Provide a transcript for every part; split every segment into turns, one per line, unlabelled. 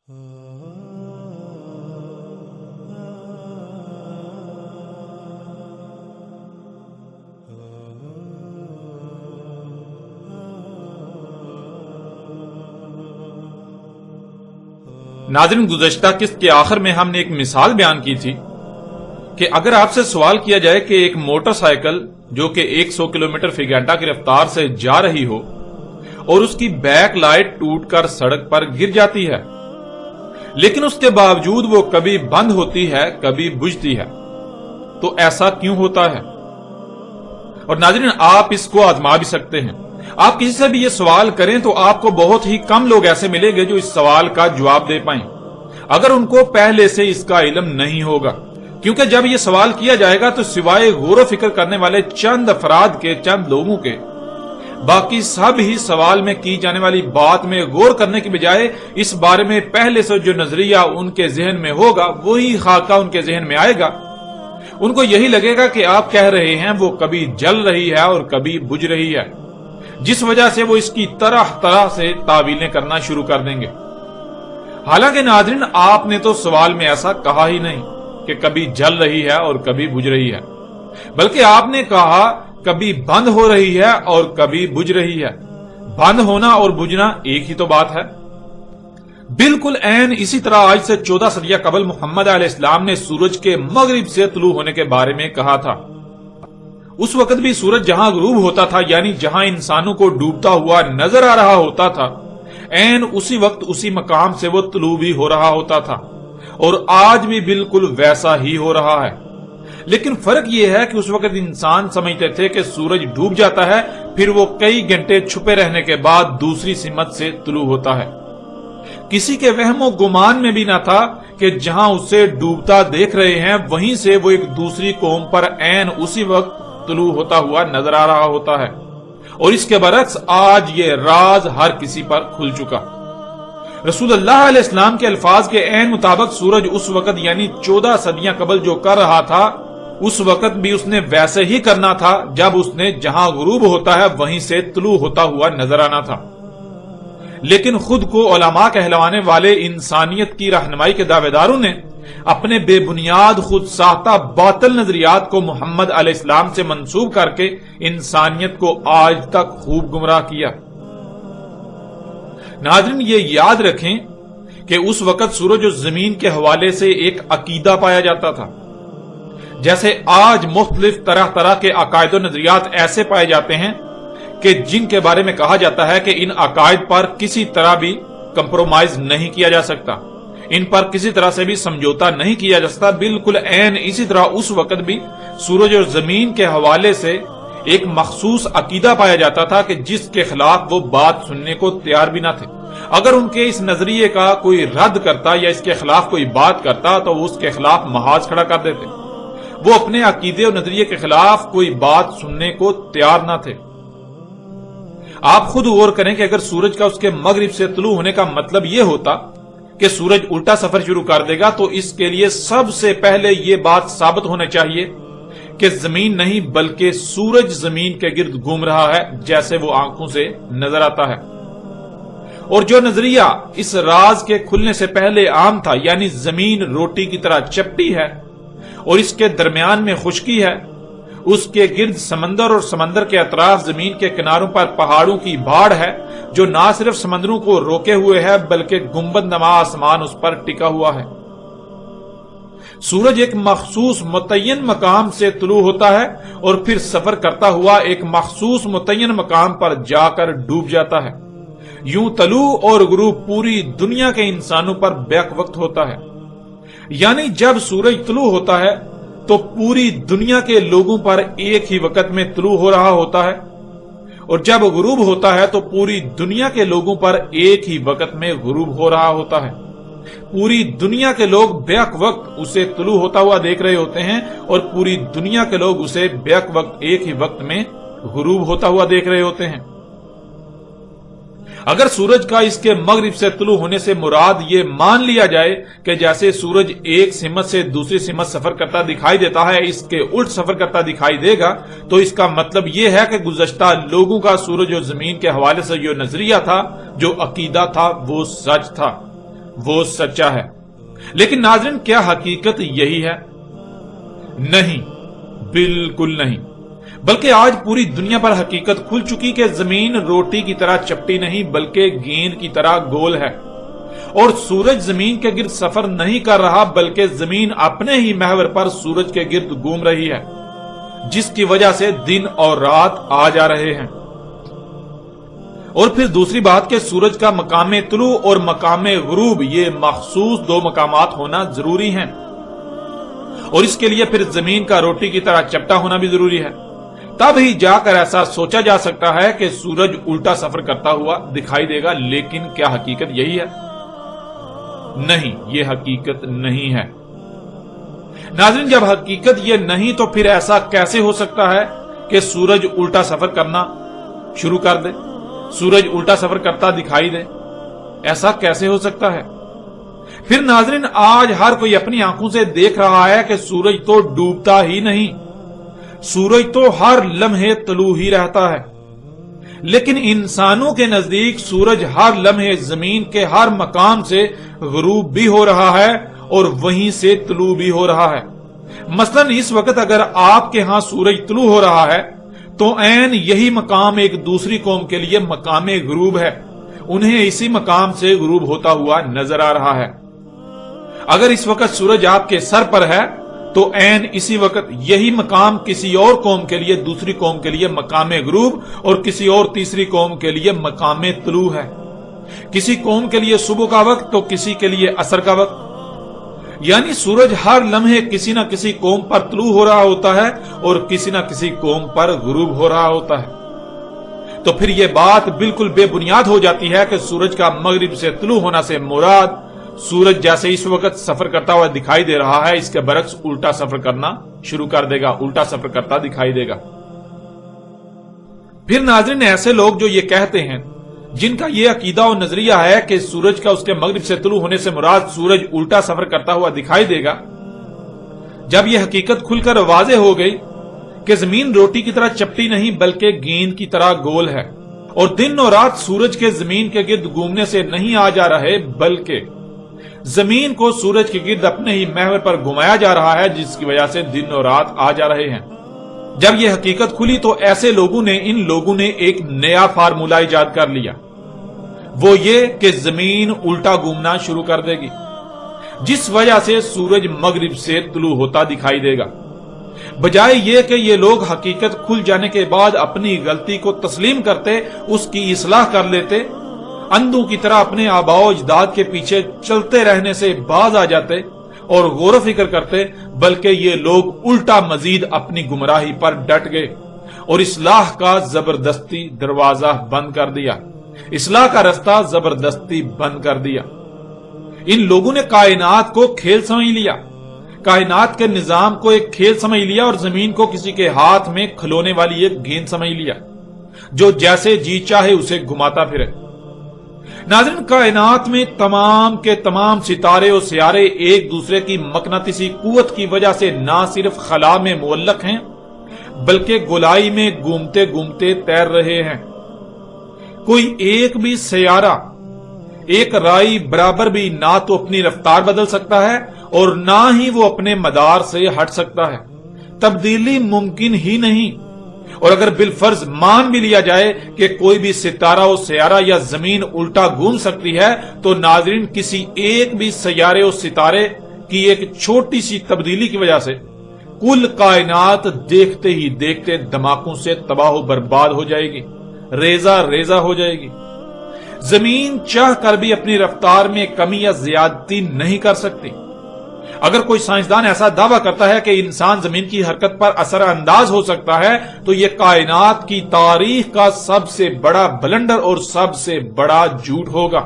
ناظرین، گزشتہ قسط کے آخر میں ہم نے ایک مثال بیان کی تھی کہ اگر آپ سے سوال کیا جائے کہ ایک موٹر سائیکل جو کہ 100 کلومیٹر فی گھنٹہ کی رفتار سے جا رہی ہو اور اس کی بیک لائٹ ٹوٹ کر سڑک پر گر جاتی ہے، لیکن اس کے باوجود وہ کبھی بند ہوتی ہے کبھی بجھتی ہے، تو ایسا کیوں ہوتا ہے؟ اور ناظرین، آپ اس کو آزما بھی سکتے ہیں۔ آپ کسی سے بھی یہ سوال کریں تو آپ کو بہت ہی کم لوگ ایسے ملیں گے جو اس سوال کا جواب دے پائیں، اگر ان کو پہلے سے اس کا علم نہیں ہوگا، کیونکہ جب یہ سوال کیا جائے گا تو سوائے غور و فکر کرنے والے چند افراد کے، چند لوگوں کے، باقی سب ہی سوال میں کی جانے والی بات میں غور کرنے کی بجائے اس بارے میں پہلے سے جو نظریہ ان کے ذہن میں ہوگا وہی خاکہ ان کے ذہن میں آئے گا۔ ان کو یہی لگے گا کہ آپ کہہ رہے ہیں وہ کبھی جل رہی ہے اور کبھی بجھ رہی ہے، جس وجہ سے وہ اس کی طرح طرح سے تعویلیں کرنا شروع کر دیں گے۔ حالانکہ ناظرین، آپ نے تو سوال میں ایسا کہا ہی نہیں کہ کبھی جل رہی ہے اور کبھی بجھ رہی ہے، بلکہ آپ نے کہا کبھی بند ہو رہی ہے اور کبھی بجھ رہی ہے۔ بند ہونا اور بجھنا ایک ہی تو بات ہے۔ بالکل عین اسی طرح آج سے 14 صدیاں قبل محمد علیہ السلام نے سورج کے مغرب سے طلوع ہونے کے بارے میں کہا تھا۔ اس وقت بھی سورج جہاں غروب ہوتا تھا، یعنی جہاں انسانوں کو ڈوبتا ہوا نظر آ رہا ہوتا تھا، عین اسی وقت اسی مقام سے وہ طلوع بھی ہو رہا ہوتا تھا، اور آج بھی بالکل ویسا ہی ہو رہا ہے۔ لیکن فرق یہ ہے کہ اس وقت انسان سمجھتے تھے کہ سورج ڈوب جاتا ہے، پھر وہ کئی گھنٹے چھپے رہنے کے بعد دوسری سمت سے طلوع ہوتا ہے۔ کسی کے وہم و گمان میں بھی نہ تھا کہ جہاں اسے ڈوبتا دیکھ رہے ہیں وہیں سے وہ ایک دوسری قوم پر عین اسی وقت طلوع ہوتا ہوا نظر آ رہا ہوتا ہے، اور اس کے برعکس آج یہ راز ہر کسی پر کھل چکا۔ رسول اللہ علیہ السلام کے الفاظ کے عین مطابق سورج اس وقت یعنی 14 صدیاں قبل جو کر رہا تھا، اس وقت بھی اس نے ویسے ہی کرنا تھا جب اس نے جہاں غروب ہوتا ہے وہیں سے طلوع ہوتا ہوا نظر آنا تھا۔ لیکن خود کو علماء کہلوانے والے انسانیت کی رہنمائی کے دعوے داروں نے اپنے بے بنیاد خود ساختہ باطل نظریات کو محمد علیہ السلام سے منسوب کر کے انسانیت کو آج تک خوب گمراہ کیا۔ ناظرین، یہ یاد رکھیں کہ اس وقت سورج و زمین کے حوالے سے ایک عقیدہ پایا جاتا تھا، جیسے آج مختلف طرح طرح کے عقائد و نظریات ایسے پائے جاتے ہیں کہ جن کے بارے میں کہا جاتا ہے کہ ان عقائد پر کسی طرح بھی کمپرومائز نہیں کیا جا سکتا، ان پر کسی طرح سے بھی سمجھوتا نہیں کیا جا سکتا۔ بالکل عین اسی طرح اس وقت بھی سورج اور زمین کے حوالے سے ایک مخصوص عقیدہ پایا جاتا تھا کہ جس کے خلاف وہ بات سننے کو تیار بھی نہ تھے۔ اگر ان کے اس نظریے کا کوئی رد کرتا یا اس کے خلاف کوئی بات کرتا تو وہ اس کے خلاف محاذ کھڑا کر دیتے۔ وہ اپنے عقیدے اور نظریے کے خلاف کوئی بات سننے کو تیار نہ تھے۔ آپ خود غور کریں کہ اگر سورج کا اس کے مغرب سے طلوع ہونے کا مطلب یہ ہوتا کہ سورج الٹا سفر شروع کر دے گا، تو اس کے لیے سب سے پہلے یہ بات ثابت ہونا چاہیے کہ زمین نہیں بلکہ سورج زمین کے گرد گھوم رہا ہے، جیسے وہ آنکھوں سے نظر آتا ہے۔ اور جو نظریہ اس راز کے کھلنے سے پہلے عام تھا، یعنی زمین روٹی کی طرح چپٹی ہے اور اس کے درمیان میں خشکی ہے، اس کے گرد سمندر اور سمندر کے اطراف زمین کے کناروں پر پہاڑوں کی بھاڑ ہے جو نہ صرف سمندروں کو روکے ہوئے ہے بلکہ گنبد نما آسمان اس پر ٹکا ہوا ہے۔ سورج ایک مخصوص متعین مقام سے طلوع ہوتا ہے اور پھر سفر کرتا ہوا ایک مخصوص متعین مقام پر جا کر ڈوب جاتا ہے۔ یوں طلوع اور غروب پوری دنیا کے انسانوں پر بیک وقت ہوتا ہے، یعنی جب سورج طلوع ہوتا ہے تو پوری دنیا کے لوگوں پر ایک ہی وقت میں طلوع ہو رہا ہوتا ہے، اور جب غروب ہوتا ہے تو پوری دنیا کے لوگوں پر ایک ہی وقت میں غروب ہو رہا ہوتا ہے۔ پوری دنیا کے لوگ بیک وقت اسے طلوع ہوتا ہوا دیکھ رہے ہوتے ہیں اور پوری دنیا کے لوگ اسے بیک وقت ایک ہی وقت میں غروب ہوتا ہوا دیکھ رہے ہوتے ہیں۔ اگر سورج کا اس کے مغرب سے طلوع ہونے سے مراد یہ مان لیا جائے کہ جیسے سورج ایک سمت سے دوسری سمت سفر کرتا دکھائی دیتا ہے اس کے الٹ سفر کرتا دکھائی دے گا، تو اس کا مطلب یہ ہے کہ گزشتہ لوگوں کا سورج اور زمین کے حوالے سے جو نظریہ تھا، جو عقیدہ تھا، وہ سچ تھا۔ وہ سچا ہے۔ لیکن ناظرین، کیا حقیقت یہی ہے؟ نہیں، بالکل نہیں، بلکہ آج پوری دنیا پر حقیقت کھل چکی کہ زمین روٹی کی طرح چپٹی نہیں بلکہ گیند کی طرح گول ہے، اور سورج زمین کے گرد سفر نہیں کر رہا بلکہ زمین اپنے ہی محور پر سورج کے گرد گھوم رہی ہے، جس کی وجہ سے دن اور رات آ جا رہے ہیں۔ اور پھر دوسری بات کہ سورج کا مقام طلوع اور مقام غروب یہ مخصوص دو مقامات ہونا ضروری ہیں، اور اس کے لیے پھر زمین کا روٹی کی طرح چپٹا ہونا بھی ضروری ہے، تب ہی جا کر ایسا سوچا جا سکتا ہے کہ سورج الٹا سفر کرتا ہوا دکھائی دے گا۔ لیکن کیا حقیقت یہی ہے؟ نہیں، یہ حقیقت نہیں ہے۔ ناظرین، جب حقیقت یہ نہیں تو پھر ایسا کیسے ہو سکتا ہے کہ سورج الٹا سفر کرنا شروع کر دے، سورج الٹا سفر کرتا دکھائی دے؟ ایسا کیسے ہو سکتا ہے؟ پھر ناظرین، آج ہر کوئی اپنی آنکھوں سے دیکھ رہا ہے کہ سورج تو ڈوبتا ہی نہیں، سورج تو ہر لمحے طلوع ہی رہتا ہے، لیکن انسانوں کے نزدیک سورج ہر لمحے زمین کے ہر مقام سے غروب بھی ہو رہا ہے اور وہیں سے طلوع بھی ہو رہا ہے۔ مثلا اس وقت اگر آپ کے ہاں سورج طلوع ہو رہا ہے تو عین یہی مقام ایک دوسری قوم کے لیے مقام غروب ہے، انہیں اسی مقام سے غروب ہوتا ہوا نظر آ رہا ہے۔ اگر اس وقت سورج آپ کے سر پر ہے تو عین اسی وقت یہی مقام کسی اور قوم کے لیے، دوسری قوم کے لیے مقام غروب اور کسی اور تیسری قوم کے لیے مقام طلوع ہے۔ کسی قوم کے لیے صبح کا وقت تو کسی کے لیے عصر کا وقت، یعنی سورج ہر لمحے کسی نہ کسی قوم پر طلوع ہو رہا ہوتا ہے اور کسی نہ کسی قوم پر غروب ہو رہا ہوتا ہے۔ تو پھر یہ بات بالکل بے بنیاد ہو جاتی ہے کہ سورج کا مغرب سے طلوع ہونا سے مراد سورج جیسے اس وقت سفر کرتا ہوا دکھائی دے رہا ہے، اس کے برعکس الٹا سفر کرنا شروع کر دے گا، الٹا سفر کرتا دکھائی دے گا۔ پھر ناظرین، ایسے لوگ جو یہ کہتے ہیں، جن کا یہ عقیدہ و نظریہ ہے کہ سورج کا اس کے مغرب سے طلوع ہونے سے مراد سورج الٹا سفر کرتا ہوا دکھائی دے گا، جب یہ حقیقت کھل کر واضح ہو گئی کہ زمین روٹی کی طرح چپٹی نہیں بلکہ گیند کی طرح گول ہے، اور دن اور رات سورج کے زمین کے گرد گھومنے سے نہیں آ جا رہے بلکہ زمین کو سورج کے گرد اپنے ہی محور پر گھمایا جا رہا ہے، جس کی وجہ سے دن اور رات آ جا رہے ہیں۔ جب یہ حقیقت کھلی تو ایسے ان لوگوں نے ایک نیا فارمولہ ایجاد کر لیا، وہ یہ کہ زمین الٹا گھومنا شروع کر دے گی، جس وجہ سے سورج مغرب سے طلوع ہوتا دکھائی دے گا۔ بجائے یہ کہ یہ لوگ حقیقت کھل جانے کے بعد اپنی غلطی کو تسلیم کرتے، اس کی اصلاح کر لیتے، اندھوں کی طرح اپنے آباء و اجداد کے پیچھے چلتے رہنے سے باز آ جاتے اور غور و فکر کرتے، بلکہ یہ لوگ الٹا مزید اپنی گمراہی پر ڈٹ گئے اور اصلاح کا زبردستی دروازہ بند کر دیا، اصلاح کا رستہ زبردستی بند کر دیا۔ ان لوگوں نے کائنات کو کھیل سمجھ لیا، کائنات کے نظام کو ایک کھیل سمجھ لیا اور زمین کو کسی کے ہاتھ میں کھلونے والی ایک گیند سمجھ لیا جو جیسے جی چاہے اسے گھماتا پھرے۔ ناظرین، کائنات میں تمام کے تمام ستارے اور سیارے ایک دوسرے کی مقناطیسی قوت کی وجہ سے نہ صرف خلا میں معلق ہیں بلکہ گولائی میں گھومتے گھومتے تیر رہے ہیں۔ کوئی ایک بھی سیارہ ایک رائی برابر بھی نہ تو اپنی رفتار بدل سکتا ہے اور نہ ہی وہ اپنے مدار سے ہٹ سکتا ہے، تبدیلی ممکن ہی نہیں۔ اور اگر بالفرض مان بھی لیا جائے کہ کوئی بھی ستارہ و سیارہ یا زمین الٹا گھوم سکتی ہے تو ناظرین، کسی ایک بھی سیارے و ستارے کی ایک چھوٹی سی تبدیلی کی وجہ سے کل کائنات دیکھتے ہی دیکھتے دھماکوں سے تباہ و برباد ہو جائے گی، ریزہ ریزہ ہو جائے گی۔ زمین چاہ کر بھی اپنی رفتار میں کمی یا زیادتی نہیں کر سکتی۔ اگر کوئی سائنسدان ایسا دعویٰ کرتا ہے کہ انسان زمین کی حرکت پر اثر انداز ہو سکتا ہے تو یہ کائنات کی تاریخ کا سب سے بڑا بلنڈر اور سب سے بڑا جھوٹ ہوگا۔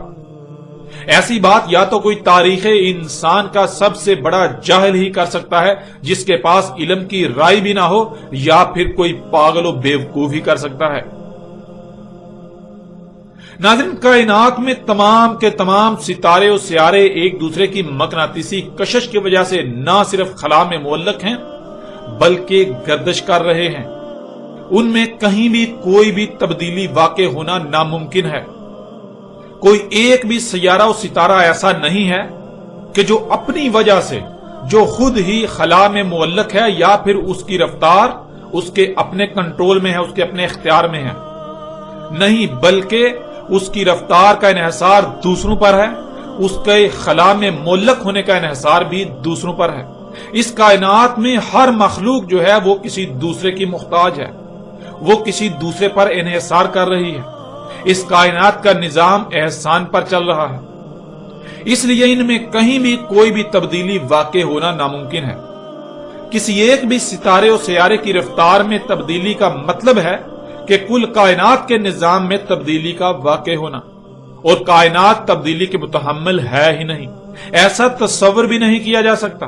ایسی بات یا تو کوئی تاریخ انسان کا سب سے بڑا جاہل ہی کر سکتا ہے جس کے پاس علم کی رائے بھی نہ ہو، یا پھر کوئی پاگل و بیوقوف ہی کر سکتا ہے۔ ناظرین، کائنات میں تمام کے تمام ستارے و سیارے ایک دوسرے کی مقناطیسی کشش کی وجہ سے نہ صرف خلا میں معلق ہیں بلکہ گردش کر رہے ہیں، ان میں کہیں بھی کوئی بھی تبدیلی واقع ہونا ناممکن ہے۔ کوئی ایک بھی سیارہ و ستارہ ایسا نہیں ہے کہ جو اپنی وجہ سے، جو خود ہی خلا میں معلق ہے یا پھر اس کی رفتار اس کے اپنے کنٹرول میں ہے، اس کے اپنے اختیار میں ہے، نہیں، بلکہ اس کی رفتار کا انحصار دوسروں پر ہے، اس کے خلا میں معلق ہونے کا انحصار بھی دوسروں پر ہے۔ اس کائنات میں ہر مخلوق جو ہے وہ کسی دوسرے کی محتاج ہے، وہ کسی دوسرے پر انحصار کر رہی ہے۔ اس کائنات کا نظام احسان پر چل رہا ہے، اس لیے ان میں کہیں بھی کوئی بھی تبدیلی واقع ہونا ناممکن ہے۔ کسی ایک بھی ستارے اور سیارے کی رفتار میں تبدیلی کا مطلب ہے کہ کل کائنات کے نظام میں تبدیلی کا واقع ہونا، اور کائنات تبدیلی کے متحمل ہے ہی نہیں، ایسا تصور بھی نہیں کیا جا سکتا۔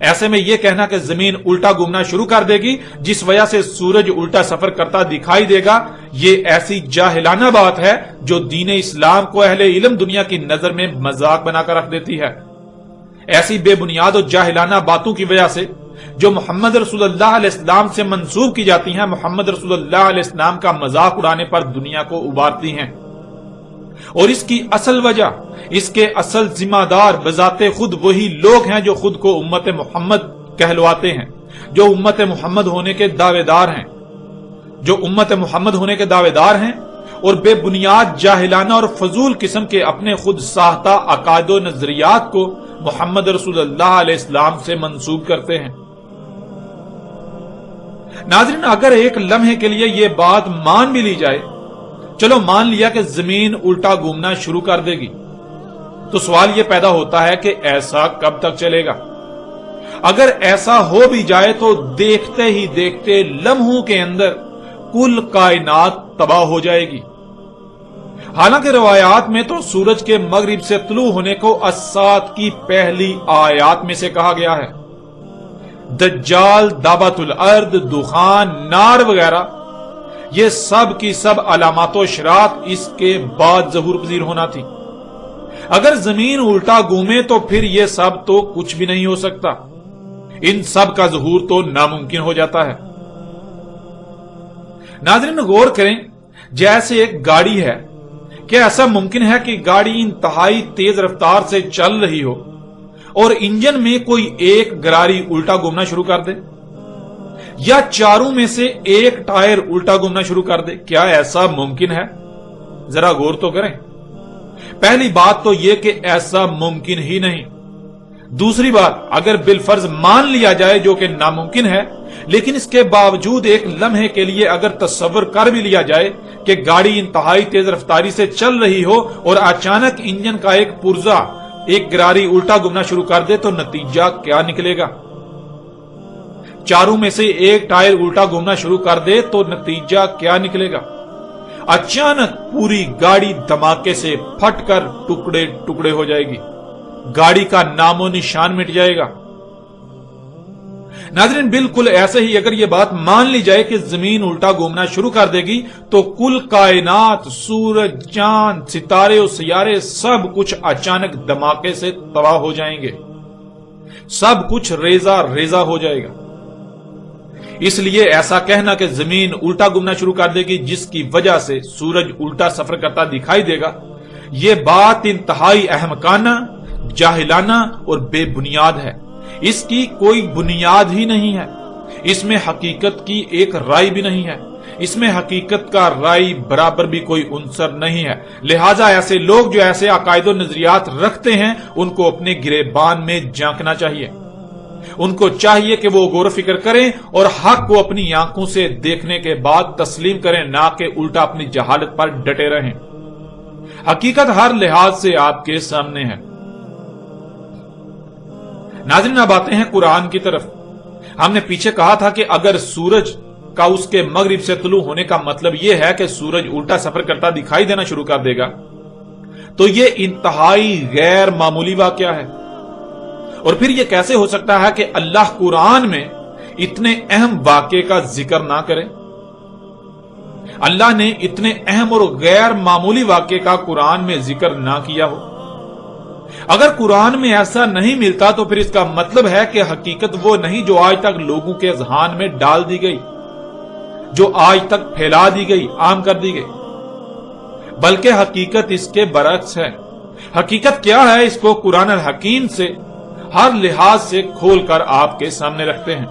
ایسے میں یہ کہنا کہ زمین الٹا گھومنا شروع کر دے گی جس وجہ سے سورج الٹا سفر کرتا دکھائی دے گا، یہ ایسی جاہلانہ بات ہے جو دین اسلام کو اہل علم دنیا کی نظر میں مذاق بنا کر رکھ دیتی ہے۔ ایسی بے بنیاد اور جاہلانہ باتوں کی وجہ سے جو محمد رسول اللہ علیہ السلام سے منسوب کی جاتی ہیں، محمد رسول اللہ علیہ السلام کا مذاق اڑانے پر دنیا کو ابھارتی ہیں، اور اس کی اصل وجہ، اس کے اصل ذمہ دار بذات خود وہی لوگ ہیں جو خود کو امت محمد کہلواتے ہیں، جو امت محمد ہونے کے دعوے دار ہیں، جو امت محمد ہونے کے دعوے دار ہیں اور بے بنیاد جاہلانہ اور فضول قسم کے اپنے خود ساختہ عقائد و نظریات کو محمد رسول اللہ علیہ السلام سے منسوب کرتے ہیں۔ ناظرین، اگر ایک لمحے کے لیے یہ بات مان بھی لی جائے، چلو مان لیا کہ زمین الٹا گھومنا شروع کر دے گی، تو سوال یہ پیدا ہوتا ہے کہ ایسا کب تک چلے گا؟ اگر ایسا ہو بھی جائے تو دیکھتے ہی دیکھتے لمحوں کے اندر کل کائنات تباہ ہو جائے گی۔ حالانکہ روایات میں تو سورج کے مغرب سے طلوع ہونے کو الساعۃ کی پہلی آیات میں سے کہا گیا ہے۔ دجال، دعوت الارض، دخان، نار وغیرہ، یہ سب کی سب علامات و اشراط اس کے بعد ظہور پذیر ہونا تھی۔ اگر زمین الٹا گھومے تو پھر یہ سب تو کچھ بھی نہیں ہو سکتا، ان سب کا ظہور تو ناممکن ہو جاتا ہے۔ ناظرین، غور کریں، جیسے ایک گاڑی ہے، کیا ایسا ممکن ہے کہ گاڑی انتہائی تیز رفتار سے چل رہی ہو اور انجن میں کوئی ایک گراری الٹا گھومنا شروع کر دے، یا چاروں میں سے ایک ٹائر الٹا گھومنا شروع کر دے؟ کیا ایسا ممکن ہے؟ ذرا غور تو کریں۔ پہلی بات تو یہ کہ ایسا ممکن ہی نہیں۔ دوسری بات، اگر بالفرض مان لیا جائے جو کہ ناممکن ہے، لیکن اس کے باوجود ایک لمحے کے لیے اگر تصور کر بھی لیا جائے کہ گاڑی انتہائی تیز رفتاری سے چل رہی ہو اور اچانک انجن کا ایک پرزا، ایک گراری الٹا گھومنا شروع کر دے، تو نتیجہ کیا نکلے گا؟ چاروں میں سے ایک ٹائر الٹا گھومنا شروع کر دے تو نتیجہ کیا نکلے گا؟ اچانک پوری گاڑی دھماکے سے پھٹ کر ٹکڑے ٹکڑے ہو جائے گی، گاڑی کا نام و نشان مٹ جائے گا۔ ناظرین، بالکل ایسے ہی اگر یہ بات مان لی جائے کہ زمین الٹا گھومنا شروع کر دے گی تو کل کائنات، سورج، چاند، ستارے اور سیارے، سب کچھ اچانک دھماکے سے تباہ ہو جائیں گے، سب کچھ ریزہ ریزہ ہو جائے گا۔ اس لیے ایسا کہنا کہ زمین الٹا گھومنا شروع کر دے گی جس کی وجہ سے سورج الٹا سفر کرتا دکھائی دے گا، یہ بات انتہائی احمقانہ، جاہلانہ اور بے بنیاد ہے۔ اس کی کوئی بنیاد ہی نہیں ہے، اس میں حقیقت کی ایک رائے بھی نہیں ہے، اس میں حقیقت کا رائے برابر بھی کوئی عنصر نہیں ہے۔ لہٰذا ایسے لوگ جو ایسے عقائد و نظریات رکھتے ہیں ان کو اپنے گریبان میں جھانکنا چاہیے، ان کو چاہیے کہ وہ غور و فکر کریں اور حق کو اپنی آنکھوں سے دیکھنے کے بعد تسلیم کریں، نہ کہ الٹا اپنی جہالت پر ڈٹے رہیں۔ حقیقت ہر لحاظ سے آپ کے سامنے ہے۔ ناظرین، اب آتے ہیں قرآن کی طرف۔ ہم نے پیچھے کہا تھا کہ اگر سورج کا اس کے مغرب سے طلوع ہونے کا مطلب یہ ہے کہ سورج الٹا سفر کرتا دکھائی دینا شروع کر دے گا، تو یہ انتہائی غیر معمولی واقعہ ہے۔ اور پھر یہ کیسے ہو سکتا ہے کہ اللہ قرآن میں اتنے اہم واقعے کا ذکر نہ کرے؟ اللہ نے اتنے اہم اور غیر معمولی واقعے کا قرآن میں ذکر نہ کیا ہو۔ اگر قرآن میں ایسا نہیں ملتا تو پھر اس کا مطلب ہے کہ حقیقت وہ نہیں جو آج تک لوگوں کے اذہان میں ڈال دی گئی، جو آج تک پھیلا دی گئی، عام کر دی گئی۔ بلکہ حقیقت اس کے برعکس ہے۔ حقیقت کیا ہے اس کو قرآن الحکیم سے ہر لحاظ سے کھول کر آپ کے سامنے رکھتے ہیں۔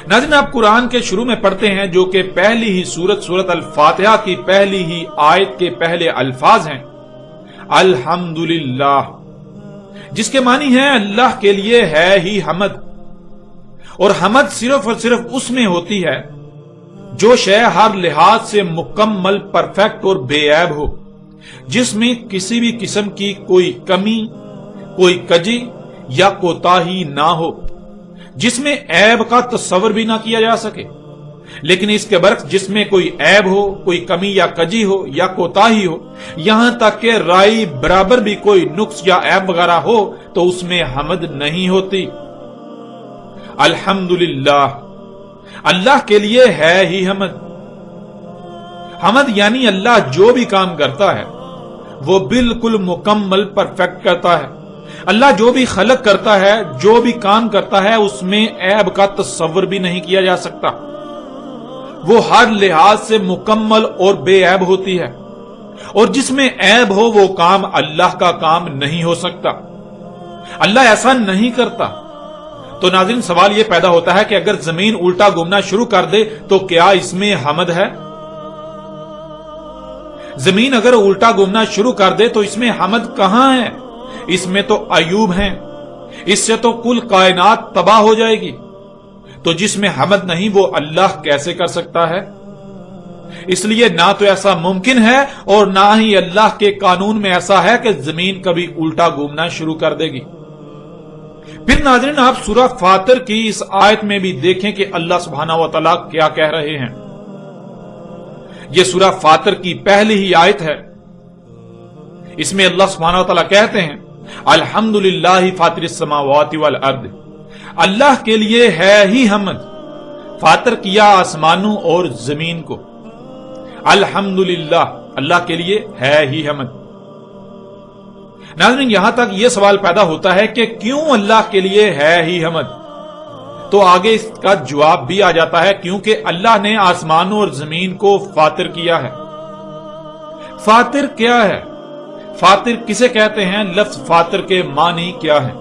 ناظرین، آپ قرآن کے شروع میں پڑھتے ہیں جو کہ پہلی ہی سورت الفاتحہ کی پہلی ہی آیت کے پہلے الفاظ ہیں الحمدللہ، جس کے معنی ہے اللہ کے لیے ہے ہی حمد، اور حمد صرف اور صرف اس میں ہوتی ہے جو شے ہر لحاظ سے مکمل، پرفیکٹ اور بے عیب ہو، جس میں کسی بھی قسم کی کوئی کمی، کوئی کجی یا کوتاہی نہ ہو، جس میں عیب کا تصور بھی نہ کیا جا سکے۔ لیکن اس کے برعکس جس میں کوئی عیب ہو، کوئی کمی یا کجی ہو یا کوتاہی ہو، یہاں تک کہ رائی برابر بھی کوئی نقص یا عیب وغیرہ ہو تو اس میں حمد نہیں ہوتی۔ الحمدللہ، اللہ کے لیے ہے ہی حمد۔ حمد یعنی اللہ جو بھی کام کرتا ہے وہ بالکل مکمل، پرفیکٹ کرتا ہے۔ اللہ جو بھی خلق کرتا ہے، جو بھی کام کرتا ہے، اس میں عیب کا تصور بھی نہیں کیا جا سکتا۔ وہ ہر لحاظ سے مکمل اور بے عیب ہوتی ہے، اور جس میں عیب ہو وہ کام اللہ کا کام نہیں ہو سکتا۔ اللہ ایسا نہیں کرتا۔ تو ناظرین، سوال یہ پیدا ہوتا ہے کہ اگر زمین الٹا گھومنا شروع کر دے تو کیا اس میں حمد ہے؟ زمین اگر الٹا گھومنا شروع کر دے تو اس میں حمد کہاں ہے؟ اس میں تو عیوب ہیں، اس سے تو کل کائنات تباہ ہو جائے گی۔ تو جس میں حمد نہیں وہ اللہ کیسے کر سکتا ہے؟ اس لیے نہ تو ایسا ممکن ہے اور نہ ہی اللہ کے قانون میں ایسا ہے کہ زمین کبھی الٹا گھومنا شروع کر دے گی۔ پھر ناظرین، آپ سورہ فاطر کی اس آیت میں بھی دیکھیں کہ اللہ سبحانہ و تعالیٰ کیا کہہ رہے ہیں۔ یہ سورہ فاطر کی پہلی ہی آیت ہے۔ اس میں اللہ سبحانہ و تعالیٰ کہتے ہیں الحمدللہ فاطر السماوات والارض، اللہ کے لیے ہے ہی حمد، فاطر کیا آسمانوں اور زمین کو۔ الحمدللہ، اللہ کے لیے ہے ہی حمد۔ ناظرین، یہاں تک یہ سوال پیدا ہوتا ہے کہ کیوں اللہ کے لیے ہے ہی حمد؟ تو آگے اس کا جواب بھی آ جاتا ہے، کیونکہ اللہ نے آسمانوں اور زمین کو فاطر کیا ہے۔ فاطر کیا ہے؟ فاطر کسے کہتے ہیں؟ لفظ فاطر کے معنی کیا ہے؟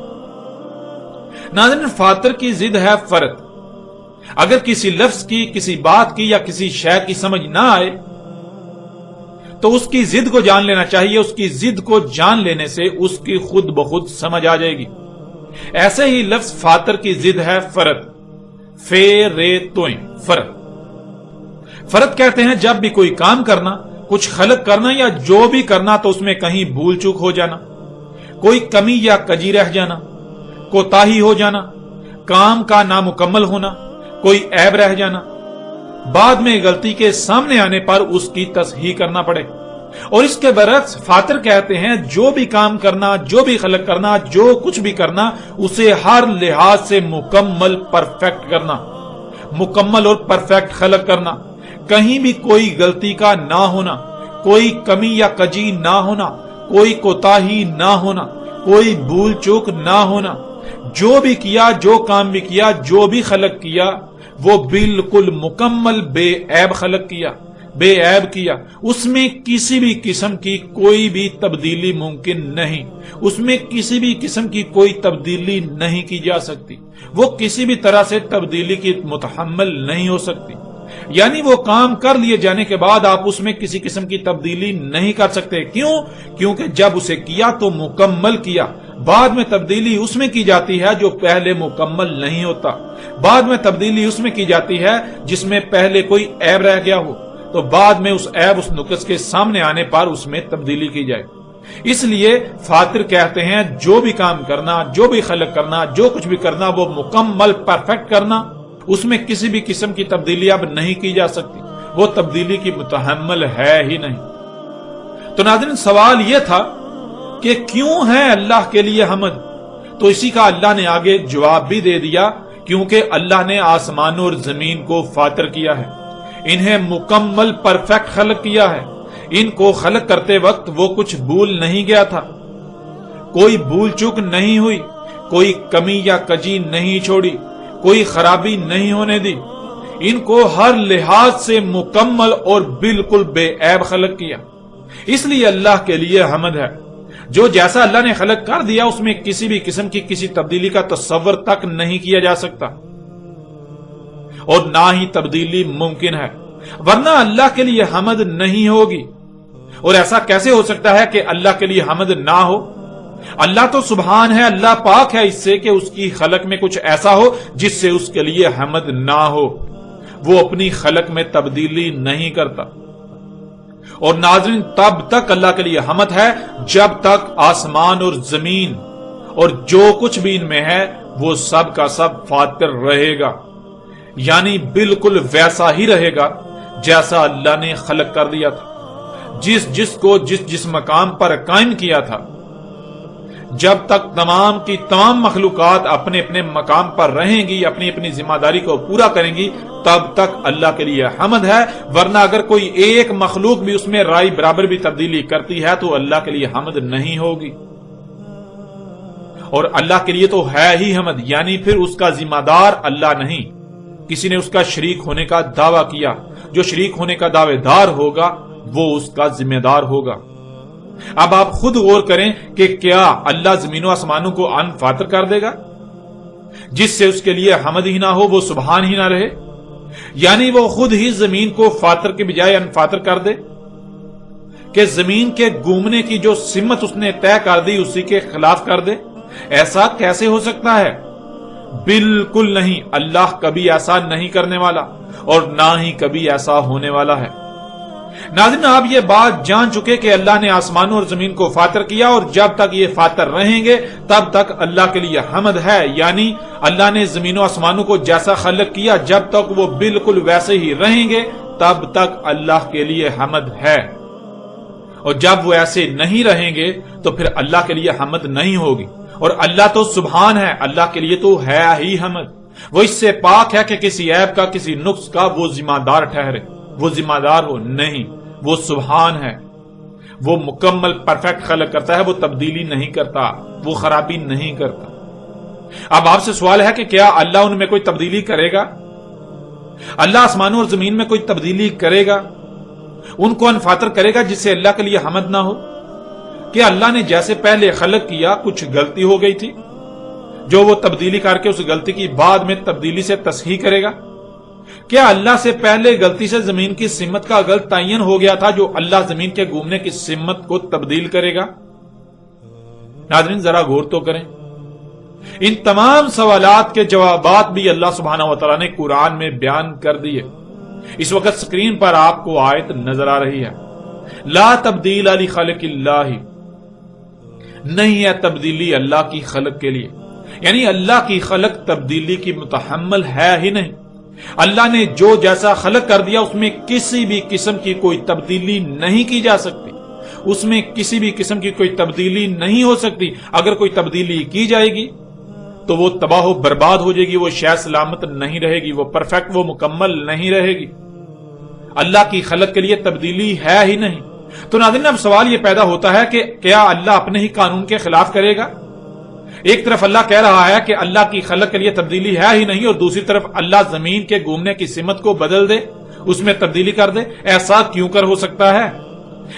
ناظرین، فاطر کی ضد ہے فرد۔ اگر کسی لفظ کی، کسی بات کی یا کسی شے کی سمجھ نہ آئے تو اس کی ضد کو جان لینا چاہیے۔ اس کی ضد کو جان لینے سے اس کی خود بخود سمجھ آ جائے گی۔ ایسے ہی لفظ فاطر کی ضد ہے فرد، فرد۔ فرد کہتے ہیں جب بھی کوئی کام کرنا، کچھ خلق کرنا یا جو بھی کرنا تو اس میں کہیں بھول چوک ہو جانا، کوئی کمی یا کجی رہ جانا، کوتاہی ہو جانا، کام کا نامکمل ہونا، کوئی عیب رہ جانا، بعد میں غلطی کے سامنے آنے پر اس کی تصحیح کرنا پڑے۔ اور اس کے برعکس فاطر کہتے ہیں جو بھی کام کرنا، جو بھی خلق کرنا، جو کچھ بھی کرنا، اسے ہر لحاظ سے مکمل، پرفیکٹ کرنا، مکمل اور پرفیکٹ خلق کرنا، کہیں بھی کوئی غلطی کا نہ ہونا، کوئی کمی یا کجی نہ ہونا، کوئی کوتاہی نہ ہونا، کوئی بھول چوک نہ ہونا۔ جو بھی کیا، جو کام بھی کیا، جو بھی خلق کیا، وہ بالکل مکمل بے عیب خلق کیا، بے عیب کیا۔ اس میں کسی بھی قسم کی کوئی بھی تبدیلی ممکن نہیں، اس میں کسی بھی قسم کی کوئی تبدیلی نہیں کی جا سکتی، وہ کسی بھی طرح سے تبدیلی کی متحمل نہیں ہو سکتی۔ یعنی وہ کام کر لیے جانے کے بعد آپ اس میں کسی قسم کی تبدیلی نہیں کر سکتے۔ کیوں؟ کیونکہ جب اسے کیا تو مکمل کیا، بعد میں تبدیلی اس میں کی جاتی ہے جو پہلے مکمل نہیں ہوتا، بعد میں تبدیلی اس میں کی جاتی ہے جس میں پہلے کوئی عیب رہ گیا ہو، تو بعد میں اس عیب، اس نقص کے سامنے آنے پر اس میں تبدیلی کی جائے۔ اس لیے فاطر کہتے ہیں جو بھی کام کرنا، جو بھی خلق کرنا، جو کچھ بھی کرنا، وہ مکمل، پرفیکٹ کرنا، اس میں کسی بھی قسم کی تبدیلی اب نہیں کی جا سکتی، وہ تبدیلی کی متحمل ہے ہی نہیں۔ تو ناظرین، سوال یہ تھا کہ کیوں ہے اللہ کے لیے حمد؟ تو اسی کا اللہ نے آگے جواب بھی دے دیا، کیونکہ اللہ نے آسمانوں اور زمین کو فاطر کیا ہے، انہیں مکمل، پرفیکٹ خلق کیا ہے۔ ان کو خلق کرتے وقت وہ کچھ بھول نہیں گیا تھا، کوئی بھول چوک نہیں ہوئی، کوئی کمی یا کجی نہیں چھوڑی، کوئی خرابی نہیں ہونے دی۔ ان کو ہر لحاظ سے مکمل اور بالکل بے عیب خلق کیا. اس لیے اللہ کے لیے حمد ہے. جو جیسا اللہ نے خلق کر دیا اس میں کسی بھی قسم کی کسی تبدیلی کا تصور تک نہیں کیا جا سکتا اور نہ ہی تبدیلی ممکن ہے، ورنہ اللہ کے لیے حمد نہیں ہوگی. اور ایسا کیسے ہو سکتا ہے کہ اللہ کے لیے حمد نہ ہو؟ اللہ تو سبحان ہے، اللہ پاک ہے اس سے کہ اس کی خلق میں کچھ ایسا ہو جس سے اس کے لیے حمد نہ ہو. وہ اپنی خلق میں تبدیلی نہیں کرتا. اور ناظرین، تب تک اللہ کے لیے حمد ہے جب تک آسمان اور زمین اور جو کچھ بھی ان میں ہے وہ سب کا سب فاتر رہے گا، یعنی بالکل ویسا ہی رہے گا جیسا اللہ نے خلق کر دیا تھا، جس کو جس مقام پر قائم کیا تھا. جب تک تمام کی تمام مخلوقات اپنے اپنے مقام پر رہیں گی، اپنی اپنی ذمہ داری کو پورا کریں گی، تب تک اللہ کے لیے حمد ہے. ورنہ اگر کوئی ایک مخلوق بھی اس میں رائی برابر بھی تبدیلی کرتی ہے تو اللہ کے لیے حمد نہیں ہوگی. اور اللہ کے لیے تو ہے ہی حمد، یعنی پھر اس کا ذمہ دار اللہ نہیں. کسی نے اس کا شریک ہونے کا دعویٰ کیا، جو شریک ہونے کا دعوے دار ہوگا وہ اس کا ذمہ دار ہوگا. اب آپ خود غور کریں کہ کیا اللہ زمین و آسمانوں کو ان فاتر کر دے گا؟ جس سے اس کے لیے حمد ہی نہ ہو، وہ سبحان ہی نہ رہے، یعنی وہ خود ہی زمین کو فاتر کے بجائے ان فاتر کر دے کہ زمین کے گھومنے کی جو سمت اس نے طے کر دی اسی کے خلاف کر دے؟ ایسا کیسے ہو سکتا ہے؟ بالکل نہیں. اللہ کبھی ایسا نہیں کرنے والا اور نہ ہی کبھی ایسا ہونے والا ہے. ناظرین، آپ یہ بات جان چکے کہ اللہ نے آسمانوں اور زمین کو فاتر کیا، اور جب تک یہ فاتر رہیں گے تب تک اللہ کے لیے حمد ہے. یعنی اللہ نے زمین و آسمانوں کو جیسا خلق کیا، جب تک وہ بالکل ویسے ہی رہیں گے تب تک اللہ کے لیے حمد ہے. اور جب وہ ایسے نہیں رہیں گے تو پھر اللہ کے لیے حمد نہیں ہوگی. اور اللہ تو سبحان ہے، اللہ کے لیے تو ہے ہی حمد. وہ اس سے پاک ہے کہ کسی عیب کا، کسی نقص کا وہ ذمہ دار ٹھہرے، وہ ذمہ دار ہو. نہیں، وہ سبحان ہے، وہ مکمل پرفیکٹ خلق کرتا ہے، وہ تبدیلی نہیں کرتا، وہ خرابی نہیں کرتا. اب آپ سے سوال ہے کہ کیا اللہ ان میں کوئی تبدیلی کرے گا؟ اللہ آسمانوں اور زمین میں کوئی تبدیلی کرے گا؟ ان کو انفاتر کرے گا جس سے اللہ کے لیے حمد نہ ہو؟ کہ اللہ نے جیسے پہلے خلق کیا کچھ غلطی ہو گئی تھی جو وہ تبدیلی کر کے اس غلطی کی بعد میں تبدیلی سے تصحیح کرے گا؟ کیا اللہ سے پہلے غلطی سے زمین کی سمت کا غلط تعین ہو گیا تھا جو اللہ زمین کے گھومنے کی سمت کو تبدیل کرے گا؟ ناظرین، ذرا غور تو کریں. ان تمام سوالات کے جوابات بھی اللہ سبحانہ و تعالیٰ نے قرآن میں بیان کر دیے. اس وقت سکرین پر آپ کو آیت نظر آ رہی ہے، لا تبدیل لخلق اللہ. نہیں ہے تبدیلی اللہ کی خلق کے لیے، یعنی اللہ کی خلق تبدیلی کی متحمل ہے ہی نہیں. اللہ نے جو جیسا خلق کر دیا اس میں کسی بھی قسم کی کوئی تبدیلی نہیں کی جا سکتی، اس میں کسی بھی قسم کی کوئی تبدیلی نہیں ہو سکتی. اگر کوئی تبدیلی کی جائے گی تو وہ تباہ و برباد ہو جائے گی، وہ شے سلامت نہیں رہے گی، وہ پرفیکٹ، وہ مکمل نہیں رہے گی. اللہ کی خلق کے لیے تبدیلی ہے ہی نہیں. تو ناظرین، اب سوال یہ پیدا ہوتا ہے کہ کیا اللہ اپنے ہی قانون کے خلاف کرے گا؟ ایک طرف اللہ کہہ رہا ہے کہ اللہ کی خلق کے لیے تبدیلی ہے ہی نہیں، اور دوسری طرف اللہ زمین کے گھومنے کی سمت کو بدل دے، اس میں تبدیلی کر دے. ایسا کیوں کر ہو سکتا ہے؟